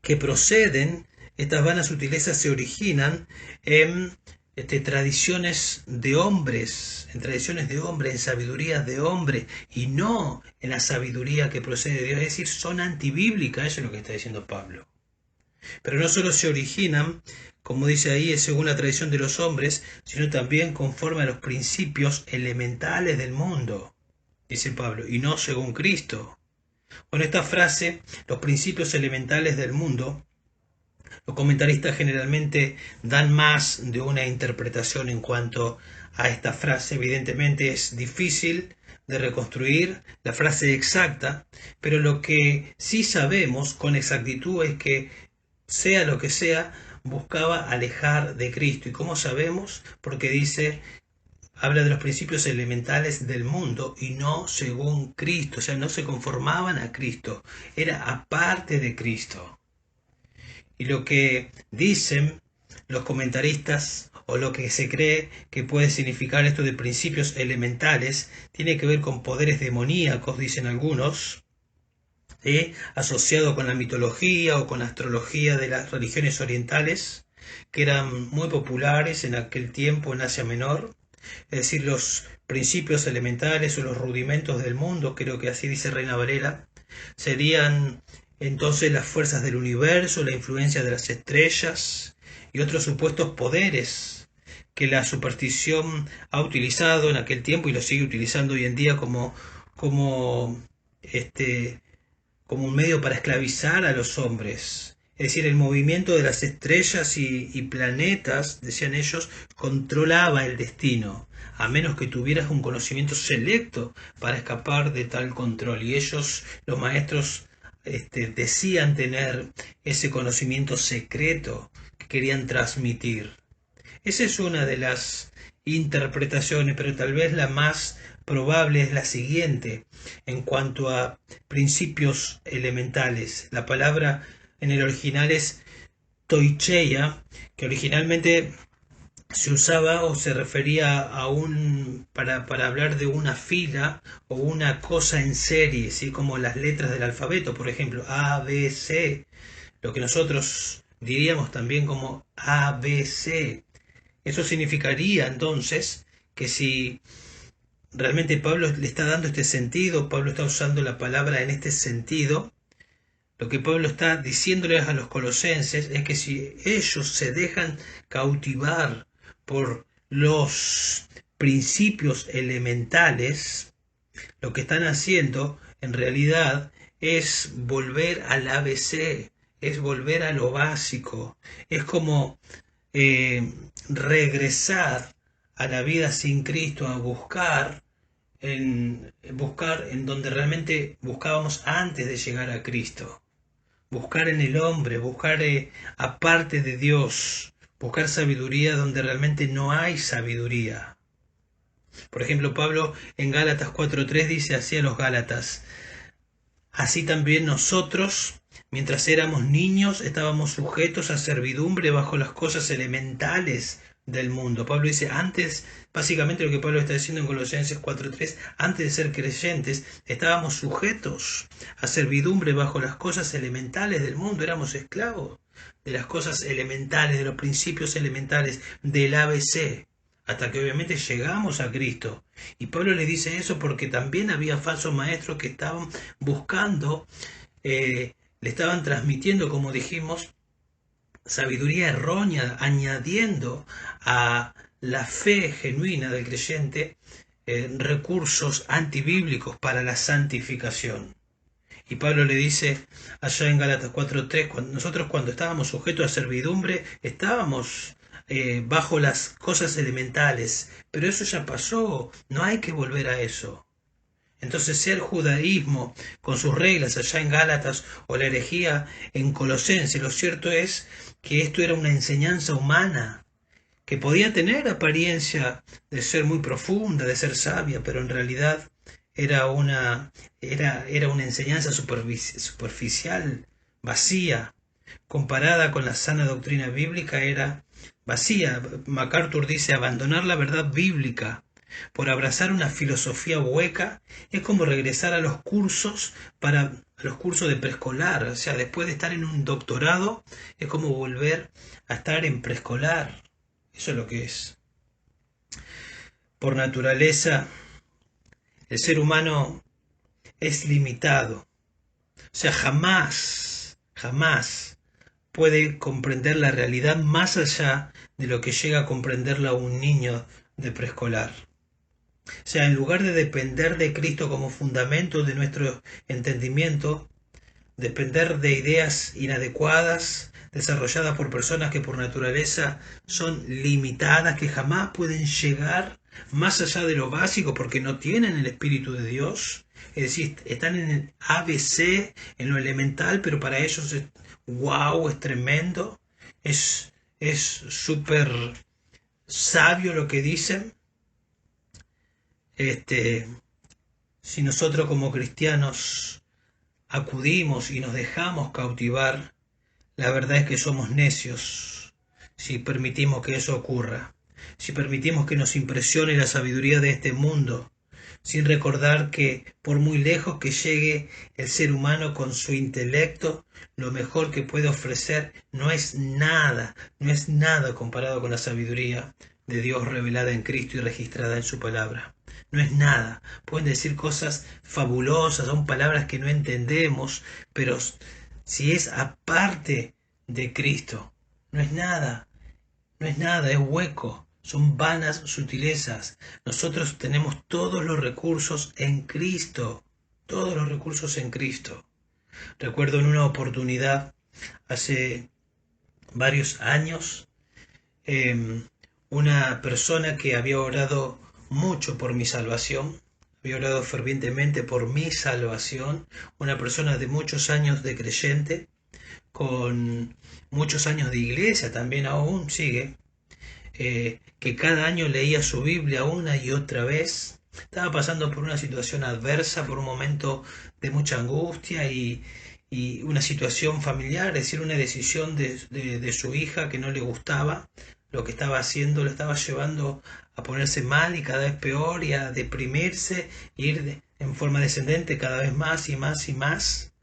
que proceden, estas vanas sutilezas se originan en tradiciones de hombres, en sabiduría de hombre, y no en la sabiduría que procede de Dios, es decir, son antibíblicas, eso es lo que está diciendo Pablo. Pero no solo se originan, como dice ahí, es según la tradición de los hombres, sino también conforme a los principios elementales del mundo, dice Pablo, y no según Cristo. Con esta frase, los principios elementales del mundo, los comentaristas generalmente dan más de una interpretación en cuanto a esta frase. Evidentemente es difícil de reconstruir la frase exacta, pero lo que sí sabemos con exactitud es que, sea lo que sea, buscaba alejar de Cristo. ¿Y cómo sabemos? Porque dice, habla de los principios elementales del mundo y no según Cristo, o sea, no se conformaban a Cristo, era aparte de Cristo. Y lo que dicen los comentaristas, o lo que se cree que puede significar esto de principios elementales, tiene que ver con poderes demoníacos, dicen algunos, asociado con la mitología o con la astrología de las religiones orientales, que eran muy populares en aquel tiempo en Asia Menor. Es decir, los principios elementales o los rudimentos del mundo, creo que así dice Reina Valera, serían entonces las fuerzas del universo, la influencia de las estrellas y otros supuestos poderes que la superstición ha utilizado en aquel tiempo y lo sigue utilizando hoy en día como un medio para esclavizar a los hombres. Es decir, el movimiento de las estrellas y planetas, decían ellos, controlaba el destino, a menos que tuvieras un conocimiento selecto para escapar de tal control. Y ellos, los maestros, decían tener ese conocimiento secreto que querían transmitir. Esa es una de las interpretaciones, pero tal vez la más probable es la siguiente en cuanto a principios elementales. La palabra en el original es toicheia, que originalmente se usaba o se refería a para hablar de una fila o una cosa en serie, ¿sí? Como las letras del alfabeto, por ejemplo, A, B, C, lo que nosotros diríamos también como ABC. Eso significaría entonces que si realmente Pablo le está dando este sentido, Pablo está usando la palabra en este sentido, lo que Pablo está diciéndoles a los colosenses es que si ellos se dejan cautivar por los principios elementales, lo que están haciendo en realidad es volver al ABC, es volver a lo básico, es como regresar a la vida sin Cristo, a buscar en donde realmente buscábamos antes de llegar a Cristo. Buscar en el hombre, buscar aparte de Dios, buscar sabiduría donde realmente no hay sabiduría. Por ejemplo, Pablo en Gálatas 4:3 dice así a los Gálatas: así también nosotros, mientras éramos niños, estábamos sujetos a servidumbre bajo las cosas elementales del mundo. Pablo dice, antes, básicamente lo que Pablo está diciendo en Colosenses 4:3, antes de ser creyentes, estábamos sujetos a servidumbre bajo las cosas elementales del mundo, éramos esclavos de las cosas elementales, de los principios elementales del ABC, hasta que obviamente llegamos a Cristo. Y Pablo le dice eso porque también había falsos maestros que estaban buscando, le estaban transmitiendo, como dijimos, sabiduría errónea, añadiendo a la fe genuina del creyente recursos antibíblicos para la santificación. Y Pablo le dice allá en Gálatas 4:3, nosotros cuando estábamos sujetos a servidumbre, estábamos bajo las cosas elementales, pero eso ya pasó, no hay que volver a eso. Entonces, sea el judaísmo con sus reglas allá en Gálatas o la herejía en Colosenses, lo cierto es que esto era una enseñanza humana, que podía tener apariencia de ser muy profunda, de ser sabia, pero en realidad era una enseñanza superficial, vacía. Comparada con la sana doctrina bíblica era vacía. MacArthur dice: abandonar la verdad bíblica por abrazar una filosofía hueca es como regresar a los cursos de preescolar. O sea, después de estar en un doctorado es como volver a estar en preescolar. Eso es lo que es. Por naturaleza, el ser humano es limitado. O sea, jamás puede comprender la realidad más allá de lo que llega a comprenderla un niño de preescolar. O sea, en lugar de depender de Cristo como fundamento de nuestro entendimiento, depender de ideas inadecuadas, desarrolladas por personas que por naturaleza son limitadas, que jamás pueden llegar más allá de lo básico porque no tienen el Espíritu de Dios. Es decir, están en el ABC, en lo elemental, pero para ellos es wow, es tremendo, es súper sabio lo que dicen. Si nosotros como cristianos acudimos y nos dejamos cautivar, la verdad es que somos necios si permitimos que eso ocurra, si permitimos que nos impresione la sabiduría de este mundo, sin recordar que por muy lejos que llegue el ser humano con su intelecto, lo mejor que puede ofrecer no es nada comparado con la sabiduría de Dios revelada en Cristo y registrada en su palabra. No es nada. Pueden decir cosas fabulosas, son palabras que no entendemos, pero si es aparte de Cristo, no es nada, es hueco. Son vanas sutilezas. Nosotros tenemos todos los recursos en Cristo. Todos los recursos en Cristo. Recuerdo en una oportunidad, hace varios años, una persona que había orado mucho por mi salvación, había orado fervientemente por mi salvación, una persona de muchos años de creyente, con muchos años de iglesia, también aún sigue, que cada año leía su Biblia una y otra vez. Estaba pasando por una situación adversa, por un momento de mucha angustia y una situación familiar, es decir, una decisión de su hija que no le gustaba. Lo que estaba haciendo lo estaba llevando a ponerse mal y cada vez peor y a deprimirse, e ir en forma descendente cada vez más y más y más.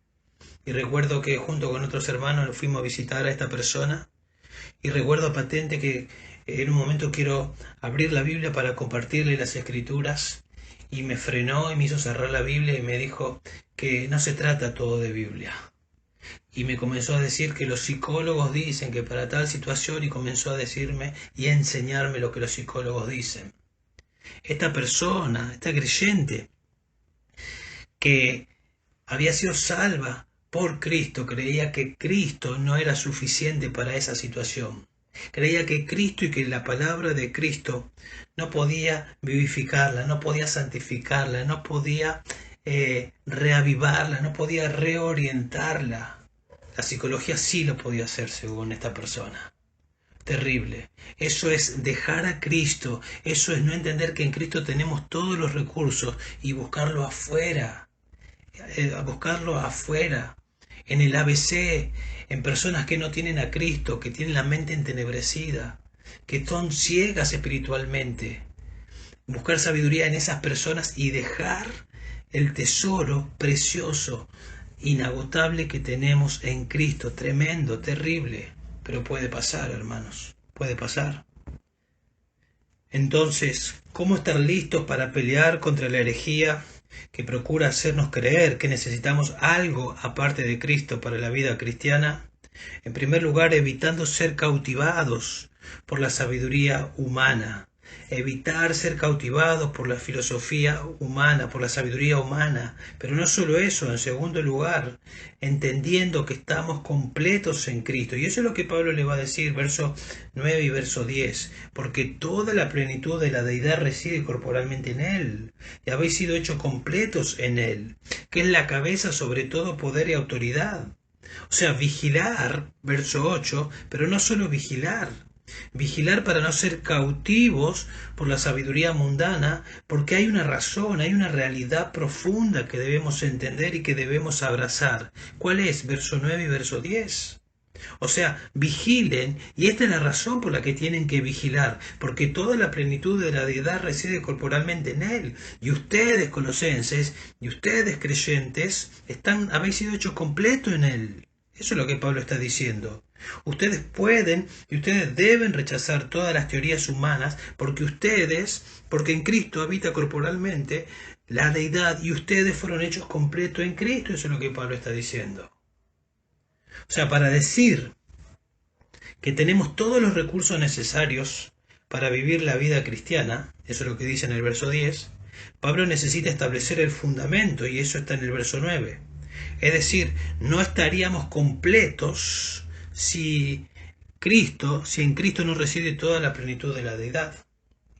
Y recuerdo que junto con otros hermanos fuimos a visitar a esta persona y recuerdo patente que en un momento quiero abrir la Biblia para compartirle las escrituras y me frenó y me hizo cerrar la Biblia y me dijo que no se trata todo de Biblia. Y me comenzó a decir que los psicólogos dicen que para tal situación, y comenzó a decirme y a enseñarme lo que los psicólogos dicen. Esta persona, esta creyente, que había sido salva por Cristo, creía que Cristo no era suficiente para esa situación. Creía que Cristo y que la palabra de Cristo no podía vivificarla, no podía santificarla, no podía reavivarla, no podía reorientarla. La psicología sí lo podía hacer según esta persona. Terrible. Eso es dejar a Cristo, eso es no entender que en Cristo tenemos todos los recursos y buscarlo afuera, en el ABC, en personas que no tienen a Cristo, que tienen la mente entenebrecida, que son ciegas espiritualmente. Buscar sabiduría en esas personas y dejar el tesoro precioso, inagotable que tenemos en Cristo. Tremendo, terrible, pero puede pasar, hermanos, puede pasar. Entonces, ¿cómo estar listos para pelear contra la herejía que procura hacernos creer que necesitamos algo aparte de Cristo para la vida cristiana? En primer lugar, evitando ser cautivados por la sabiduría humana. Evitar ser cautivados por la filosofía humana, por la sabiduría humana. Pero no solo eso, en segundo lugar, entendiendo que estamos completos en Cristo. Y eso es lo que Pablo le va a decir, verso 9 y verso 10. Porque toda la plenitud de la deidad reside corporalmente en Él. Y habéis sido hechos completos en Él, que es la cabeza sobre todo poder y autoridad. O sea, vigilar, verso 8, pero no solo vigilar, Vigilar para no ser cautivos por la sabiduría mundana, porque hay una razón, hay una realidad profunda que debemos entender y que debemos abrazar. ¿Cuál es? Verso 9 y verso 10. O sea, vigilen, y esta es la razón por la que tienen que vigilar, porque toda la plenitud de la deidad reside corporalmente en Él. Y ustedes, colosenses, y ustedes, creyentes, habéis sido hechos completos en Él. Eso es lo que Pablo está diciendo. Ustedes pueden y ustedes deben rechazar todas las teorías humanas, porque en Cristo habita corporalmente la deidad, y ustedes fueron hechos completos en Cristo. Eso es lo que Pablo está diciendo. O sea, para decir que tenemos todos los recursos necesarios para vivir la vida cristiana, eso es lo que dice en el verso 10, Pablo necesita establecer el fundamento, y eso está en el verso 9. Es decir, no estaríamos completos si en Cristo no reside toda la plenitud de la deidad.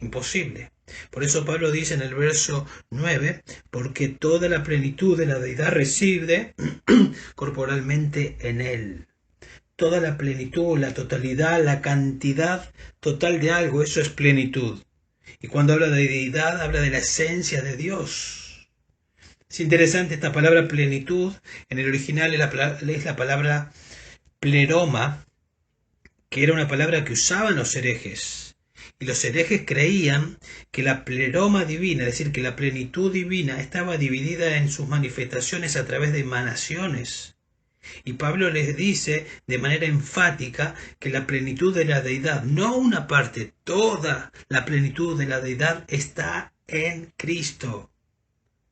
Imposible. Por eso Pablo dice en el verso 9, porque toda la plenitud de la deidad reside corporalmente en Él. Toda la plenitud, la totalidad, la cantidad total de algo, eso es plenitud. Y cuando habla de deidad, habla de la esencia de Dios. Es interesante esta palabra plenitud, en el original es la palabra pleroma, que era una palabra que usaban los herejes. Y los herejes creían que la pleroma divina, es decir, que la plenitud divina estaba dividida en sus manifestaciones a través de emanaciones. Y Pablo les dice de manera enfática que la plenitud de la deidad, no una parte, toda la plenitud de la deidad está en Cristo.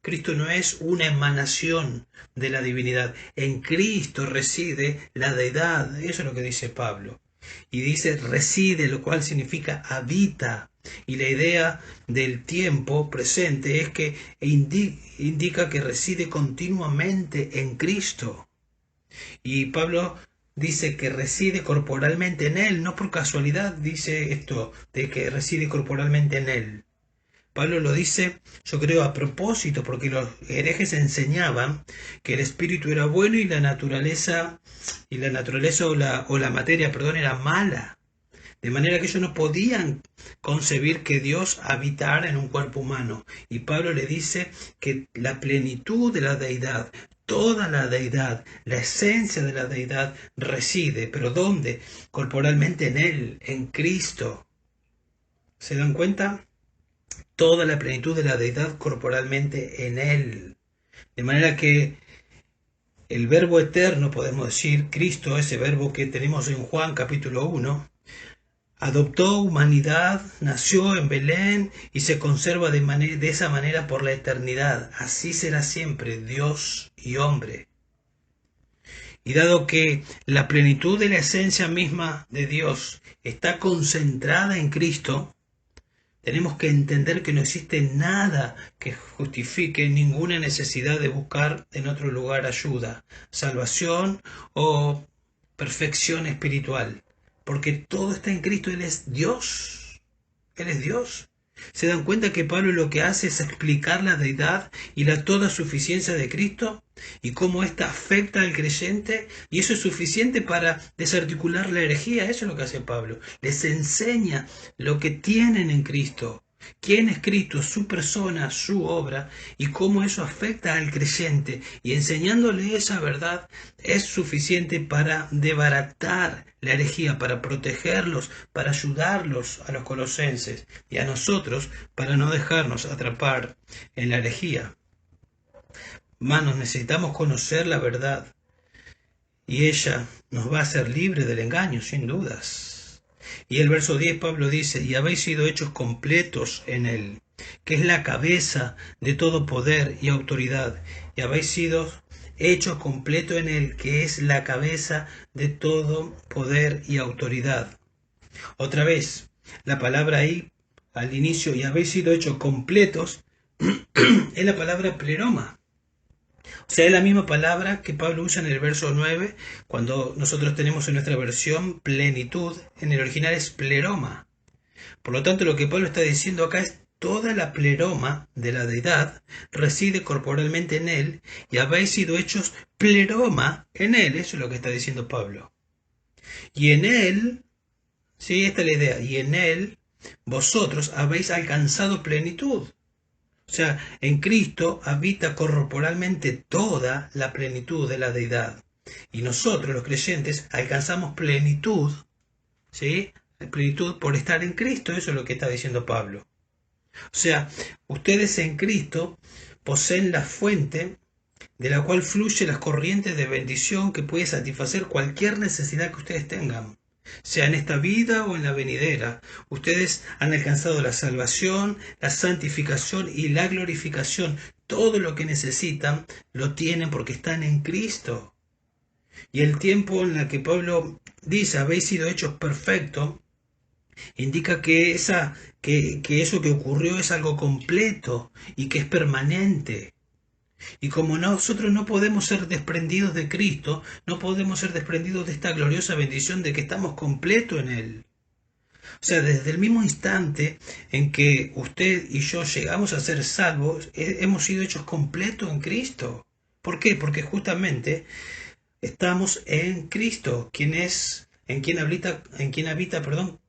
Cristo no es una emanación de la divinidad. En Cristo reside la deidad. Eso es lo que dice Pablo. Y dice reside, lo cual significa habita. Y la idea del tiempo presente es que indica que reside continuamente en Cristo. Y Pablo dice que reside corporalmente en Él. No por casualidad dice esto de que reside corporalmente en Él. Pablo lo dice, yo creo, a propósito, porque los herejes enseñaban que el espíritu era bueno y la naturaleza o la materia, era mala. De manera que ellos no podían concebir que Dios habitara en un cuerpo humano. Y Pablo le dice que la plenitud de la deidad, toda la deidad, la esencia de la deidad reside. ¿Pero dónde? Corporalmente en Él, en Cristo. ¿Se dan cuenta? Toda la plenitud de la deidad corporalmente en Él. De manera que el verbo eterno, podemos decir, Cristo, ese verbo que tenemos en Juan capítulo 1, adoptó humanidad, nació en Belén y se conserva de esa manera por la eternidad. Así será siempre, Dios y hombre. Y dado que la plenitud de la esencia misma de Dios está concentrada en Cristo, tenemos que entender que no existe nada que justifique ninguna necesidad de buscar en otro lugar ayuda, salvación o perfección espiritual. Porque todo está en Cristo. Él es Dios. Él es Dios. ¿Se dan cuenta que Pablo lo que hace es explicar la deidad y la toda suficiencia de Cristo? Y cómo ésta afecta al creyente. Y eso es suficiente para desarticular la herejía. Eso es lo que hace Pablo. Les enseña lo que tienen en Cristo. ¿Quién es Cristo? Su persona, su obra, y cómo eso afecta al creyente. Y enseñándole esa verdad es suficiente para desbaratar la herejía, para protegerlos, para ayudarlos a los colosenses y a nosotros para no dejarnos atrapar en la herejía. Hermanos, necesitamos conocer la verdad y ella nos va a hacer libres del engaño, sin dudas. Y el verso 10 Pablo dice, y habéis sido hechos completos en Él, que es la cabeza de todo poder y autoridad. Y habéis sido hechos completos en Él, que es la cabeza de todo poder y autoridad. Otra vez, la palabra ahí, al inicio, y habéis sido hechos completos, es la palabra pleroma. O sea, es la misma palabra que Pablo usa en el verso 9, cuando nosotros tenemos en nuestra versión plenitud, en el original es pleroma. Por lo tanto, lo que Pablo está diciendo acá es toda la pleroma de la deidad reside corporalmente en Él y habéis sido hechos pleroma en Él. Eso es lo que está diciendo Pablo. Y en Él Sí, esta es la idea. Y en Él vosotros habéis alcanzado plenitud. O sea, en Cristo habita corporalmente toda la plenitud de la deidad. Y nosotros, los creyentes, alcanzamos plenitud, ¿sí? Plenitud por estar en Cristo. Eso es lo que está diciendo Pablo. O sea, ustedes en Cristo poseen la fuente de la cual fluyen las corrientes de bendición que puede satisfacer cualquier necesidad que ustedes tengan, sea en esta vida o en la venidera. Ustedes han alcanzado la salvación, la santificación y la glorificación. Todo lo que necesitan lo tienen porque están en Cristo. Y el tiempo en el que Pablo dice habéis sido hechos perfectos, indica que, que eso que ocurrió es algo completo y que es permanente. Y como nosotros no podemos ser desprendidos de Cristo, no podemos ser desprendidos de esta gloriosa bendición de que estamos completos en Él. O sea, desde el mismo instante en que usted y yo llegamos a ser salvos, hemos sido hechos completos en Cristo. ¿Por qué? Porque justamente estamos en Cristo, quien es, en quien habita, perdón,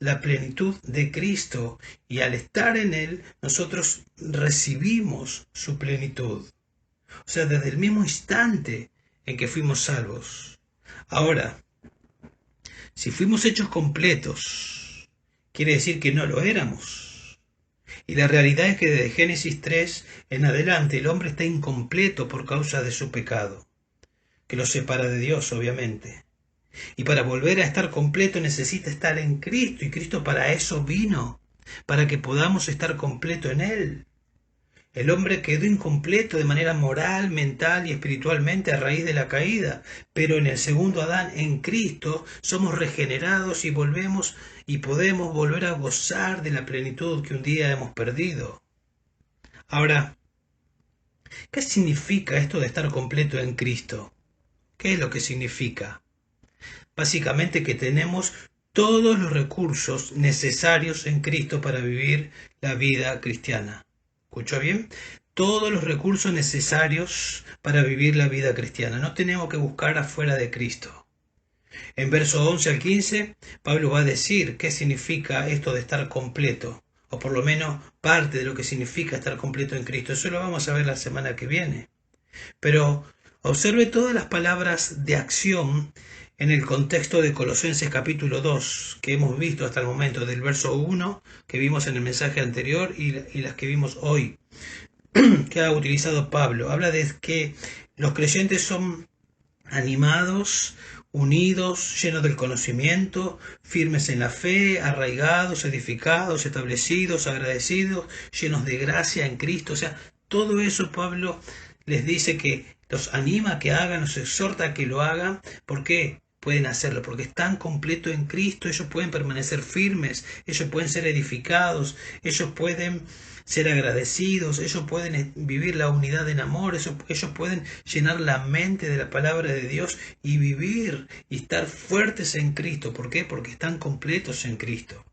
la plenitud de Cristo, y al estar en Él nosotros recibimos su plenitud. O sea, desde el mismo instante en que fuimos salvos. Ahora, si fuimos hechos completos, quiere decir que no lo éramos. Y la realidad es que desde Génesis 3 en adelante el hombre está incompleto por causa de su pecado, que lo separa de Dios, obviamente. Y para volver a estar completo necesita estar en Cristo, y Cristo para eso vino, para que podamos estar completo en Él. El hombre quedó incompleto de manera moral, mental y espiritualmente a raíz de la caída, pero en el segundo Adán, en Cristo, somos regenerados y volvemos y podemos volver a gozar de la plenitud que un día hemos perdido. Ahora, ¿qué significa esto de estar completo en Cristo? ¿Qué es lo que significa? Básicamente que tenemos todos los recursos necesarios en Cristo para vivir la vida cristiana. ¿Escuchó bien? Todos los recursos necesarios para vivir la vida cristiana. No tenemos que buscar afuera de Cristo. En versos 11 al 15, Pablo va a decir qué significa esto de estar completo, o por lo menos parte de lo que significa estar completo en Cristo. Eso lo vamos a ver la semana que viene. Pero observe todas las palabras de acción en el contexto de Colosenses capítulo 2 que hemos visto hasta el momento, del verso 1 que vimos en el mensaje anterior y las que vimos hoy, que ha utilizado Pablo. Habla de que los creyentes son animados, unidos, llenos del conocimiento, firmes en la fe, arraigados, edificados, establecidos, agradecidos, llenos de gracia en Cristo. O sea, todo eso Pablo les dice que los anima a que hagan, los exhorta a que lo hagan. ¿Por qué? Pueden hacerlo, porque están completos en Cristo. Ellos pueden permanecer firmes, ellos pueden ser edificados, ellos pueden ser agradecidos, ellos pueden vivir la unidad en amor, ellos pueden llenar la mente de la palabra de Dios y vivir y estar fuertes en Cristo. ¿Por qué? Porque están completos en Cristo.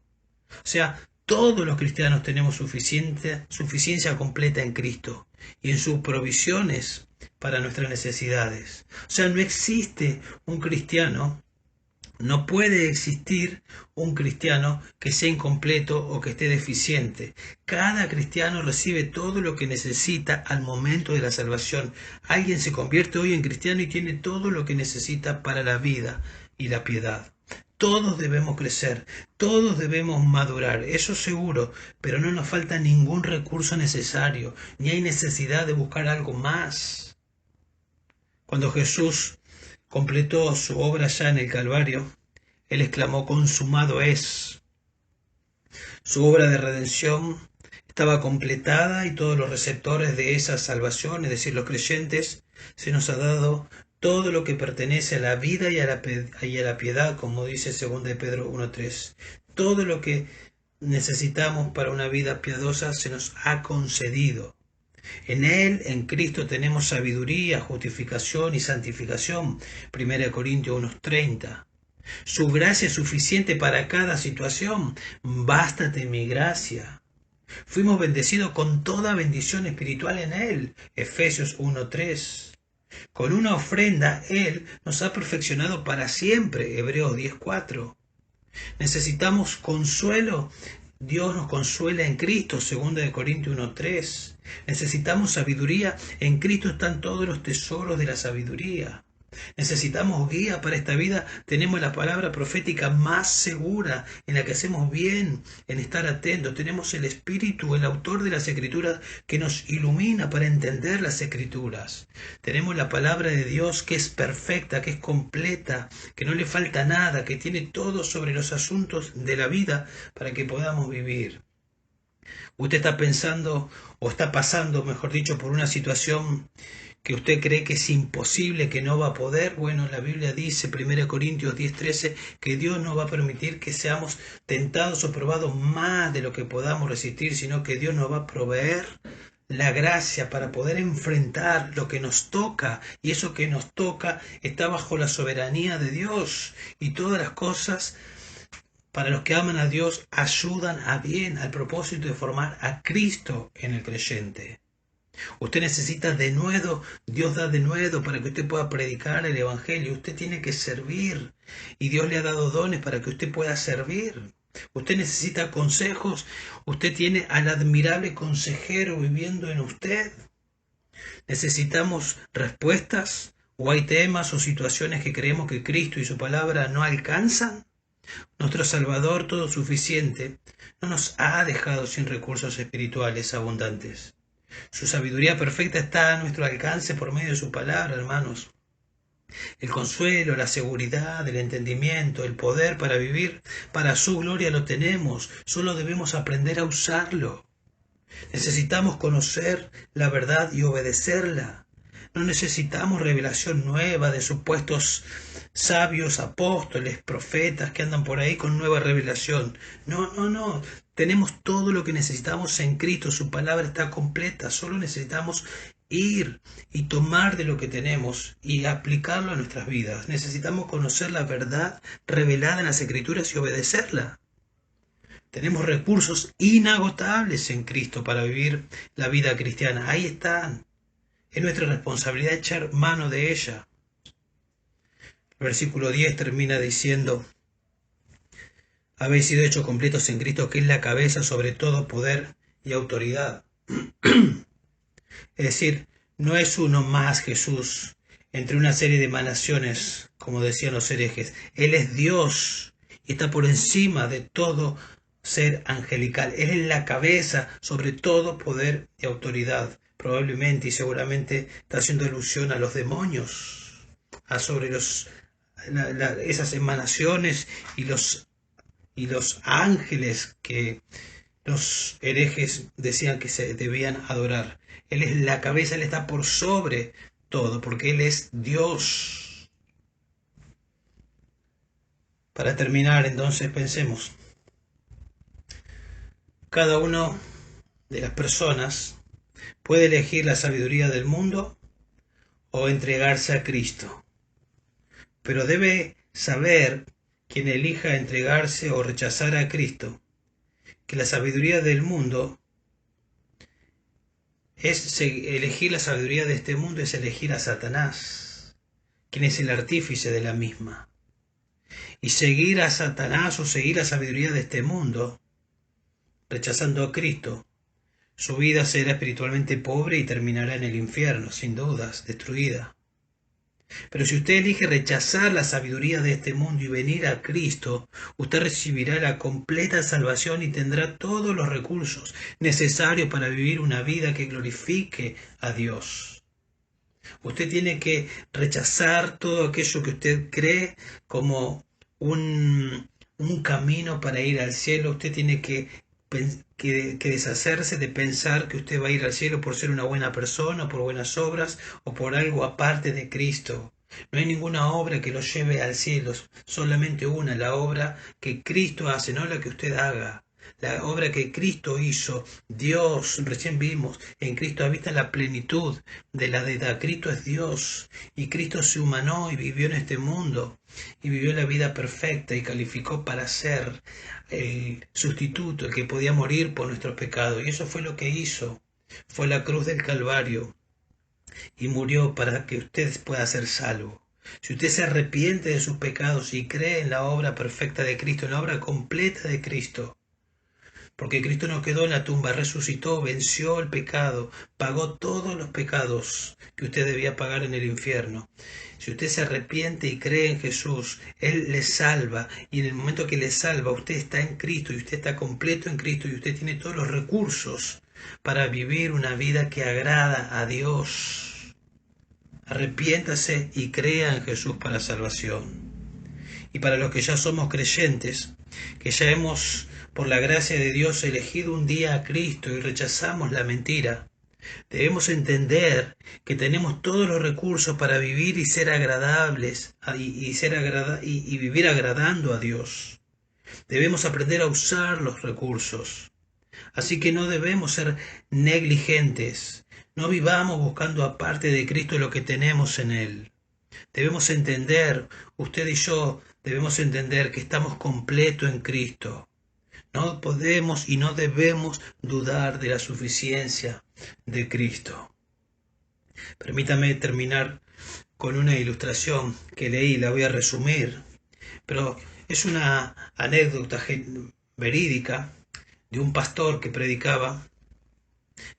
O sea, todos los cristianos tenemos suficiencia completa en Cristo y en sus provisiones para nuestras necesidades. O sea, no existe un cristiano, no puede existir un cristiano que sea incompleto o que esté deficiente. Cada cristiano recibe todo lo que necesita al momento de la salvación. Alguien se convierte hoy en cristiano y tiene todo lo que necesita para la vida y la piedad. Todos debemos crecer, todos debemos madurar, eso seguro, pero no nos falta ningún recurso necesario, ni hay necesidad de buscar algo más. Cuando Jesús completó su obra ya en el Calvario, Él exclamó: consumado es. Su obra de redención estaba completada y todos los receptores de esa salvación, es decir, los creyentes, se nos ha dado todo lo que pertenece a la vida y a la piedad, como dice 2 Pedro 1.3. Todo lo que necesitamos para una vida piadosa se nos ha concedido. En Él, en Cristo, tenemos sabiduría, justificación y santificación. 1 Corintios 1.30. Su gracia es suficiente para cada situación. Bástate mi gracia. Fuimos bendecidos con toda bendición espiritual en Él. Efesios 1.3. Con una ofrenda Él nos ha perfeccionado para siempre. Hebreos 10.4. Necesitamos consuelo. Dios nos consuela en Cristo, 2 Corintios 1:3. Necesitamos sabiduría. En Cristo están todos los tesoros de la sabiduría. Necesitamos guía para esta vida. Tenemos la palabra profética más segura, en la que hacemos bien en estar atentos. Tenemos el Espíritu, el autor de las Escrituras, que nos ilumina para entender las Escrituras. Tenemos la palabra de Dios, que es perfecta, que es completa, que no le falta nada, que tiene todo sobre los asuntos de la vida para que podamos vivir. Usted está pensando, o está pasando, mejor dicho, por una situación que usted cree que es imposible, que no va a poder. Bueno, la Biblia dice, 1 Corintios 10:13, que Dios no va a permitir que seamos tentados o probados más de lo que podamos resistir, sino que Dios nos va a proveer la gracia para poder enfrentar lo que nos toca, y eso que nos toca está bajo la soberanía de Dios, y todas las cosas para los que aman a Dios ayudan a bien, al propósito de formar a Cristo en el creyente. Usted necesita denuedo, Dios da denuedo para que usted pueda predicar el Evangelio. Usted tiene que servir y Dios le ha dado dones para que usted pueda servir. Usted necesita consejos, usted tiene al admirable consejero viviendo en usted. Necesitamos respuestas, o hay temas o situaciones que creemos que Cristo y su palabra no alcanzan. Nuestro Salvador todo suficiente no nos ha dejado sin recursos espirituales abundantes. Su sabiduría perfecta está a nuestro alcance por medio de su palabra, hermanos. El consuelo, la seguridad, el entendimiento, el poder para vivir para su gloria lo tenemos. Solo debemos aprender a usarlo. Necesitamos conocer la verdad y obedecerla. No necesitamos revelación nueva de supuestos sabios, apóstoles, profetas que andan por ahí con nueva revelación. No. Tenemos todo lo que necesitamos en Cristo. Su palabra está completa. Solo necesitamos ir y tomar de lo que tenemos y aplicarlo a nuestras vidas. Necesitamos conocer la verdad revelada en las Escrituras y obedecerla. Tenemos recursos inagotables en Cristo para vivir la vida cristiana. Ahí están. Es nuestra responsabilidad echar mano de ella. El versículo 10 termina diciendo: habéis sido hechos completos en Cristo, que es la cabeza sobre todo poder y autoridad. Es decir, no es uno más Jesús entre una serie de emanaciones, como decían los herejes. Él es Dios y está por encima de todo ser angelical. Él es la cabeza sobre todo poder y autoridad. Probablemente y seguramente está haciendo alusión a los demonios, a sobre esas emanaciones y los ángeles que los herejes decían que se debían adorar. Él es la cabeza, Él está por sobre todo, porque Él es Dios. Para terminar, entonces, pensemos. Cada una de las personas puede elegir la sabiduría del mundo o entregarse a Cristo. Pero debe saber, quien elija entregarse o rechazar a Cristo, que la sabiduría del mundo elegir la sabiduría de este mundo es elegir a Satanás, quien es el artífice de la misma. Y seguir a Satanás o seguir la sabiduría de este mundo, rechazando a Cristo, su vida será espiritualmente pobre y terminará en el infierno, sin dudas, destruida. Pero si usted elige rechazar la sabiduría de este mundo y venir a Cristo, usted recibirá la completa salvación y tendrá todos los recursos necesarios para vivir una vida que glorifique a Dios. Usted tiene que rechazar todo aquello que usted cree como un camino para ir al cielo. Usted tiene que deshacerse de pensar que usted va a ir al cielo por ser una buena persona, por buenas obras o por algo aparte de Cristo. No hay ninguna obra que lo lleve al cielo, solamente una, la obra que Cristo hace, no la que usted haga. La obra que Cristo hizo, Dios, recién vimos, en Cristo habita la plenitud de la deidad. Cristo es Dios y Cristo se humanó y vivió en este mundo y vivió la vida perfecta y calificó para ser el sustituto, el que podía morir por nuestros pecados. Y eso fue lo que hizo, fue la cruz del Calvario y murió para que usted pueda ser salvo. Si usted se arrepiente de sus pecados y cree en la obra perfecta de Cristo, en la obra completa de Cristo, porque Cristo no quedó en la tumba, resucitó, venció el pecado, pagó todos los pecados que usted debía pagar en el infierno. Si usted se arrepiente y cree en Jesús, Él le salva, y en el momento que le salva, usted está en Cristo y usted está completo en Cristo y usted tiene todos los recursos para vivir una vida que agrada a Dios. Arrepiéntase y crea en Jesús para salvación. Y para los que ya somos creyentes, que ya hemos, por la gracia de Dios, elegido un día a Cristo y rechazamos la mentira, debemos entender que tenemos todos los recursos para vivir y ser agradables y vivir agradando a Dios. Debemos aprender a usar los recursos. Así que no debemos ser negligentes. No vivamos buscando aparte de Cristo lo que tenemos en Él. Debemos entender, usted y yo, debemos entender que estamos completos en Cristo. No podemos y no debemos dudar de la suficiencia de Cristo. Permítame terminar con una ilustración que leí, la voy a resumir, pero es una anécdota verídica de un pastor que predicaba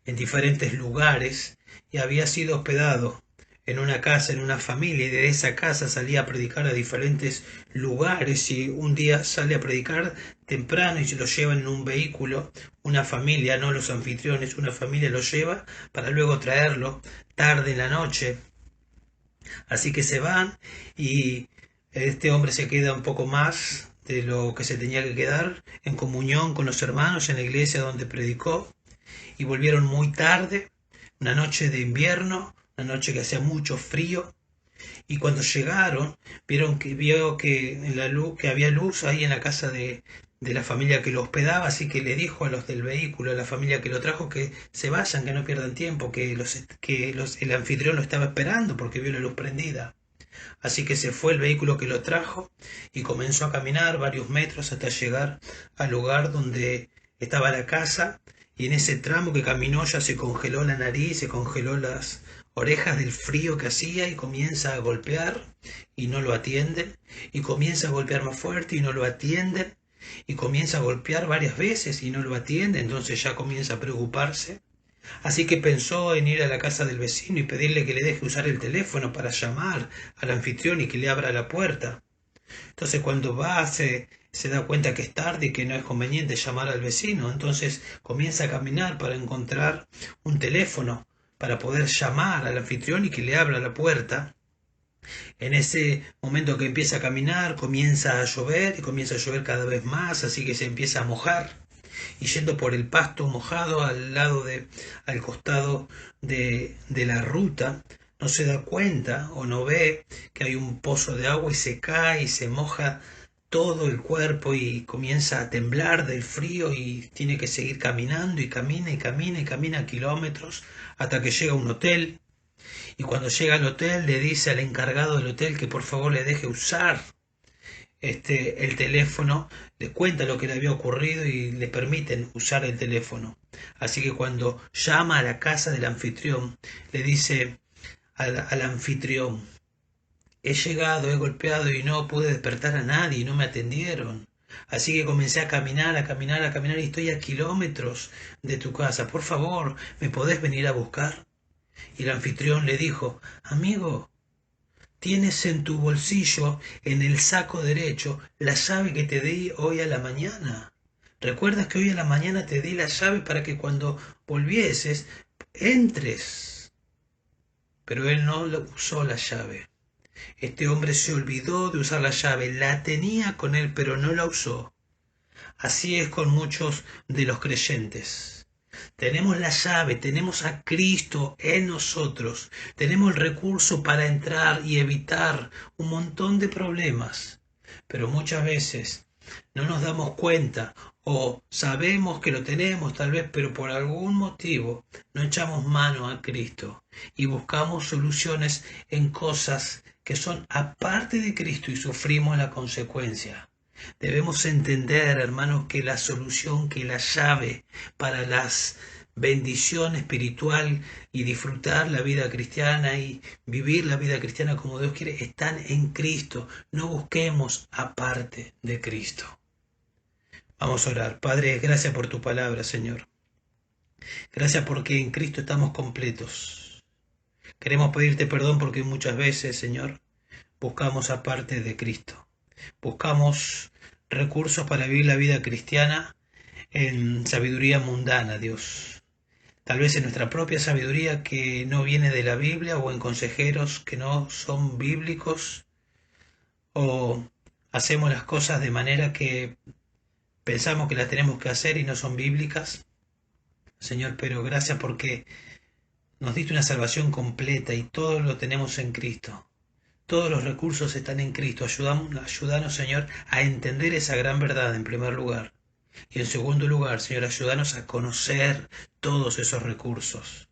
en diferentes lugares y había sido hospedado en una casa, en una familia, y de esa casa salía a predicar a diferentes lugares, y un día sale a predicar temprano y se lo llevan en un vehículo, una familia, no los anfitriones, una familia lo lleva para luego traerlo tarde en la noche. Así que se van y este hombre se queda un poco más de lo que se tenía que quedar en comunión con los hermanos en la iglesia donde predicó, y volvieron muy tarde, una noche de invierno, una noche que hacía mucho frío, y cuando llegaron vio que en la luz, que había luz ahí en la casa de la familia que lo hospedaba, así que le dijo a los del vehículo, a la familia que lo trajo, que se vayan, que no pierdan tiempo, el anfitrión lo estaba esperando porque vio la luz prendida. Así que se fue el vehículo que lo trajo y comenzó a caminar varios metros hasta llegar al lugar donde estaba la casa, y en ese tramo que caminó ya se congeló la nariz, se congeló las orejas del frío que hacía, y comienza a golpear y no lo atienden, y comienza a golpear más fuerte y no lo atienden, y comienza a golpear varias veces y no lo atienden, entonces ya comienza a preocuparse. Así que pensó en ir a la casa del vecino y pedirle que le deje usar el teléfono para llamar al anfitrión y que le abra la puerta. Entonces cuando va se da cuenta que es tarde y que no es conveniente llamar al vecino, entonces comienza a caminar para encontrar un teléfono para poder llamar al anfitrión y que le abra la puerta. En ese momento que empieza a caminar, comienza a llover y comienza a llover cada vez más, así que se empieza a mojar, y yendo por el pasto mojado al costado de la ruta, no se da cuenta o no ve que hay un pozo de agua, y se cae y se moja todo el cuerpo y comienza a temblar del frío, y tiene que seguir caminando, y camina y camina y camina kilómetros hasta que llega a un hotel. Y cuando llega al hotel le dice al encargado del hotel que por favor le deje usar el teléfono, le cuenta lo que le había ocurrido y le permiten usar el teléfono. Así que cuando llama a la casa del anfitrión, le dice al anfitrión: he llegado, he golpeado y no pude despertar a nadie y no me atendieron. Así que comencé a caminar, a caminar, a caminar, y estoy a kilómetros de tu casa. Por favor, ¿me podés venir a buscar? Y el anfitrión le dijo: amigo, tienes en tu bolsillo, en el saco derecho, la llave que te di hoy a la mañana. ¿Recuerdas que hoy a la mañana te di la llave para que cuando volvieses entres? Pero él no usó la llave. Este hombre se olvidó de usar la llave, la tenía con él, pero no la usó. Así es con muchos de los creyentes. Tenemos la llave, tenemos a Cristo en nosotros, tenemos el recurso para entrar y evitar un montón de problemas, pero muchas veces no nos damos cuenta, o sabemos que lo tenemos tal vez, pero por algún motivo no echamos mano a Cristo y buscamos soluciones en cosas que son aparte de Cristo y sufrimos la consecuencia. Debemos entender, hermanos, que la solución, que la llave para bendición espiritual y disfrutar la vida cristiana y vivir la vida cristiana como Dios quiere, están en Cristo. No busquemos aparte de Cristo. Vamos a orar. Padre, gracias por tu palabra, Señor. Gracias porque en Cristo estamos completos. Queremos pedirte perdón porque muchas veces, Señor, buscamos aparte de Cristo. Buscamos recursos para vivir la vida cristiana en sabiduría mundana, Dios. Tal vez en nuestra propia sabiduría que no viene de la Biblia o en consejeros que no son bíblicos, o hacemos las cosas de manera que pensamos que las tenemos que hacer y no son bíblicas. Señor, pero gracias porque nos diste una salvación completa y todo lo tenemos en Cristo. Todos los recursos están en Cristo. Ayúdanos, Señor, a entender esa gran verdad en primer lugar. Y en segundo lugar, Señor, ayúdanos a conocer todos esos recursos.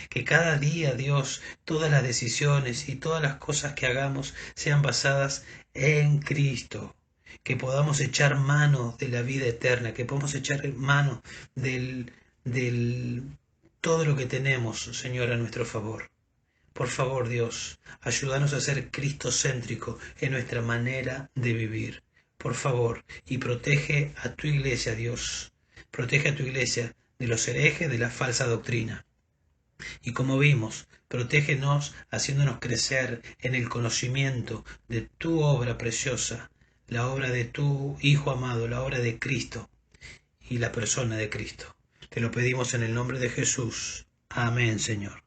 Que cada día, Dios, todas las decisiones y todas las cosas que hagamos sean basadas en Cristo. Que podamos echar mano de la vida eterna, que podamos echar mano del todo lo que tenemos, Señor, a nuestro favor. Por favor, Dios, ayúdanos a ser cristocéntrico en nuestra manera de vivir. Por favor, y protege a tu iglesia, Dios. Protege a tu iglesia de los herejes, de la falsa doctrina. Y como vimos, protégenos haciéndonos crecer en el conocimiento de tu obra preciosa, la obra de tu Hijo amado, la obra de Cristo y la persona de Cristo. Te lo pedimos en el nombre de Jesús. Amén, Señor.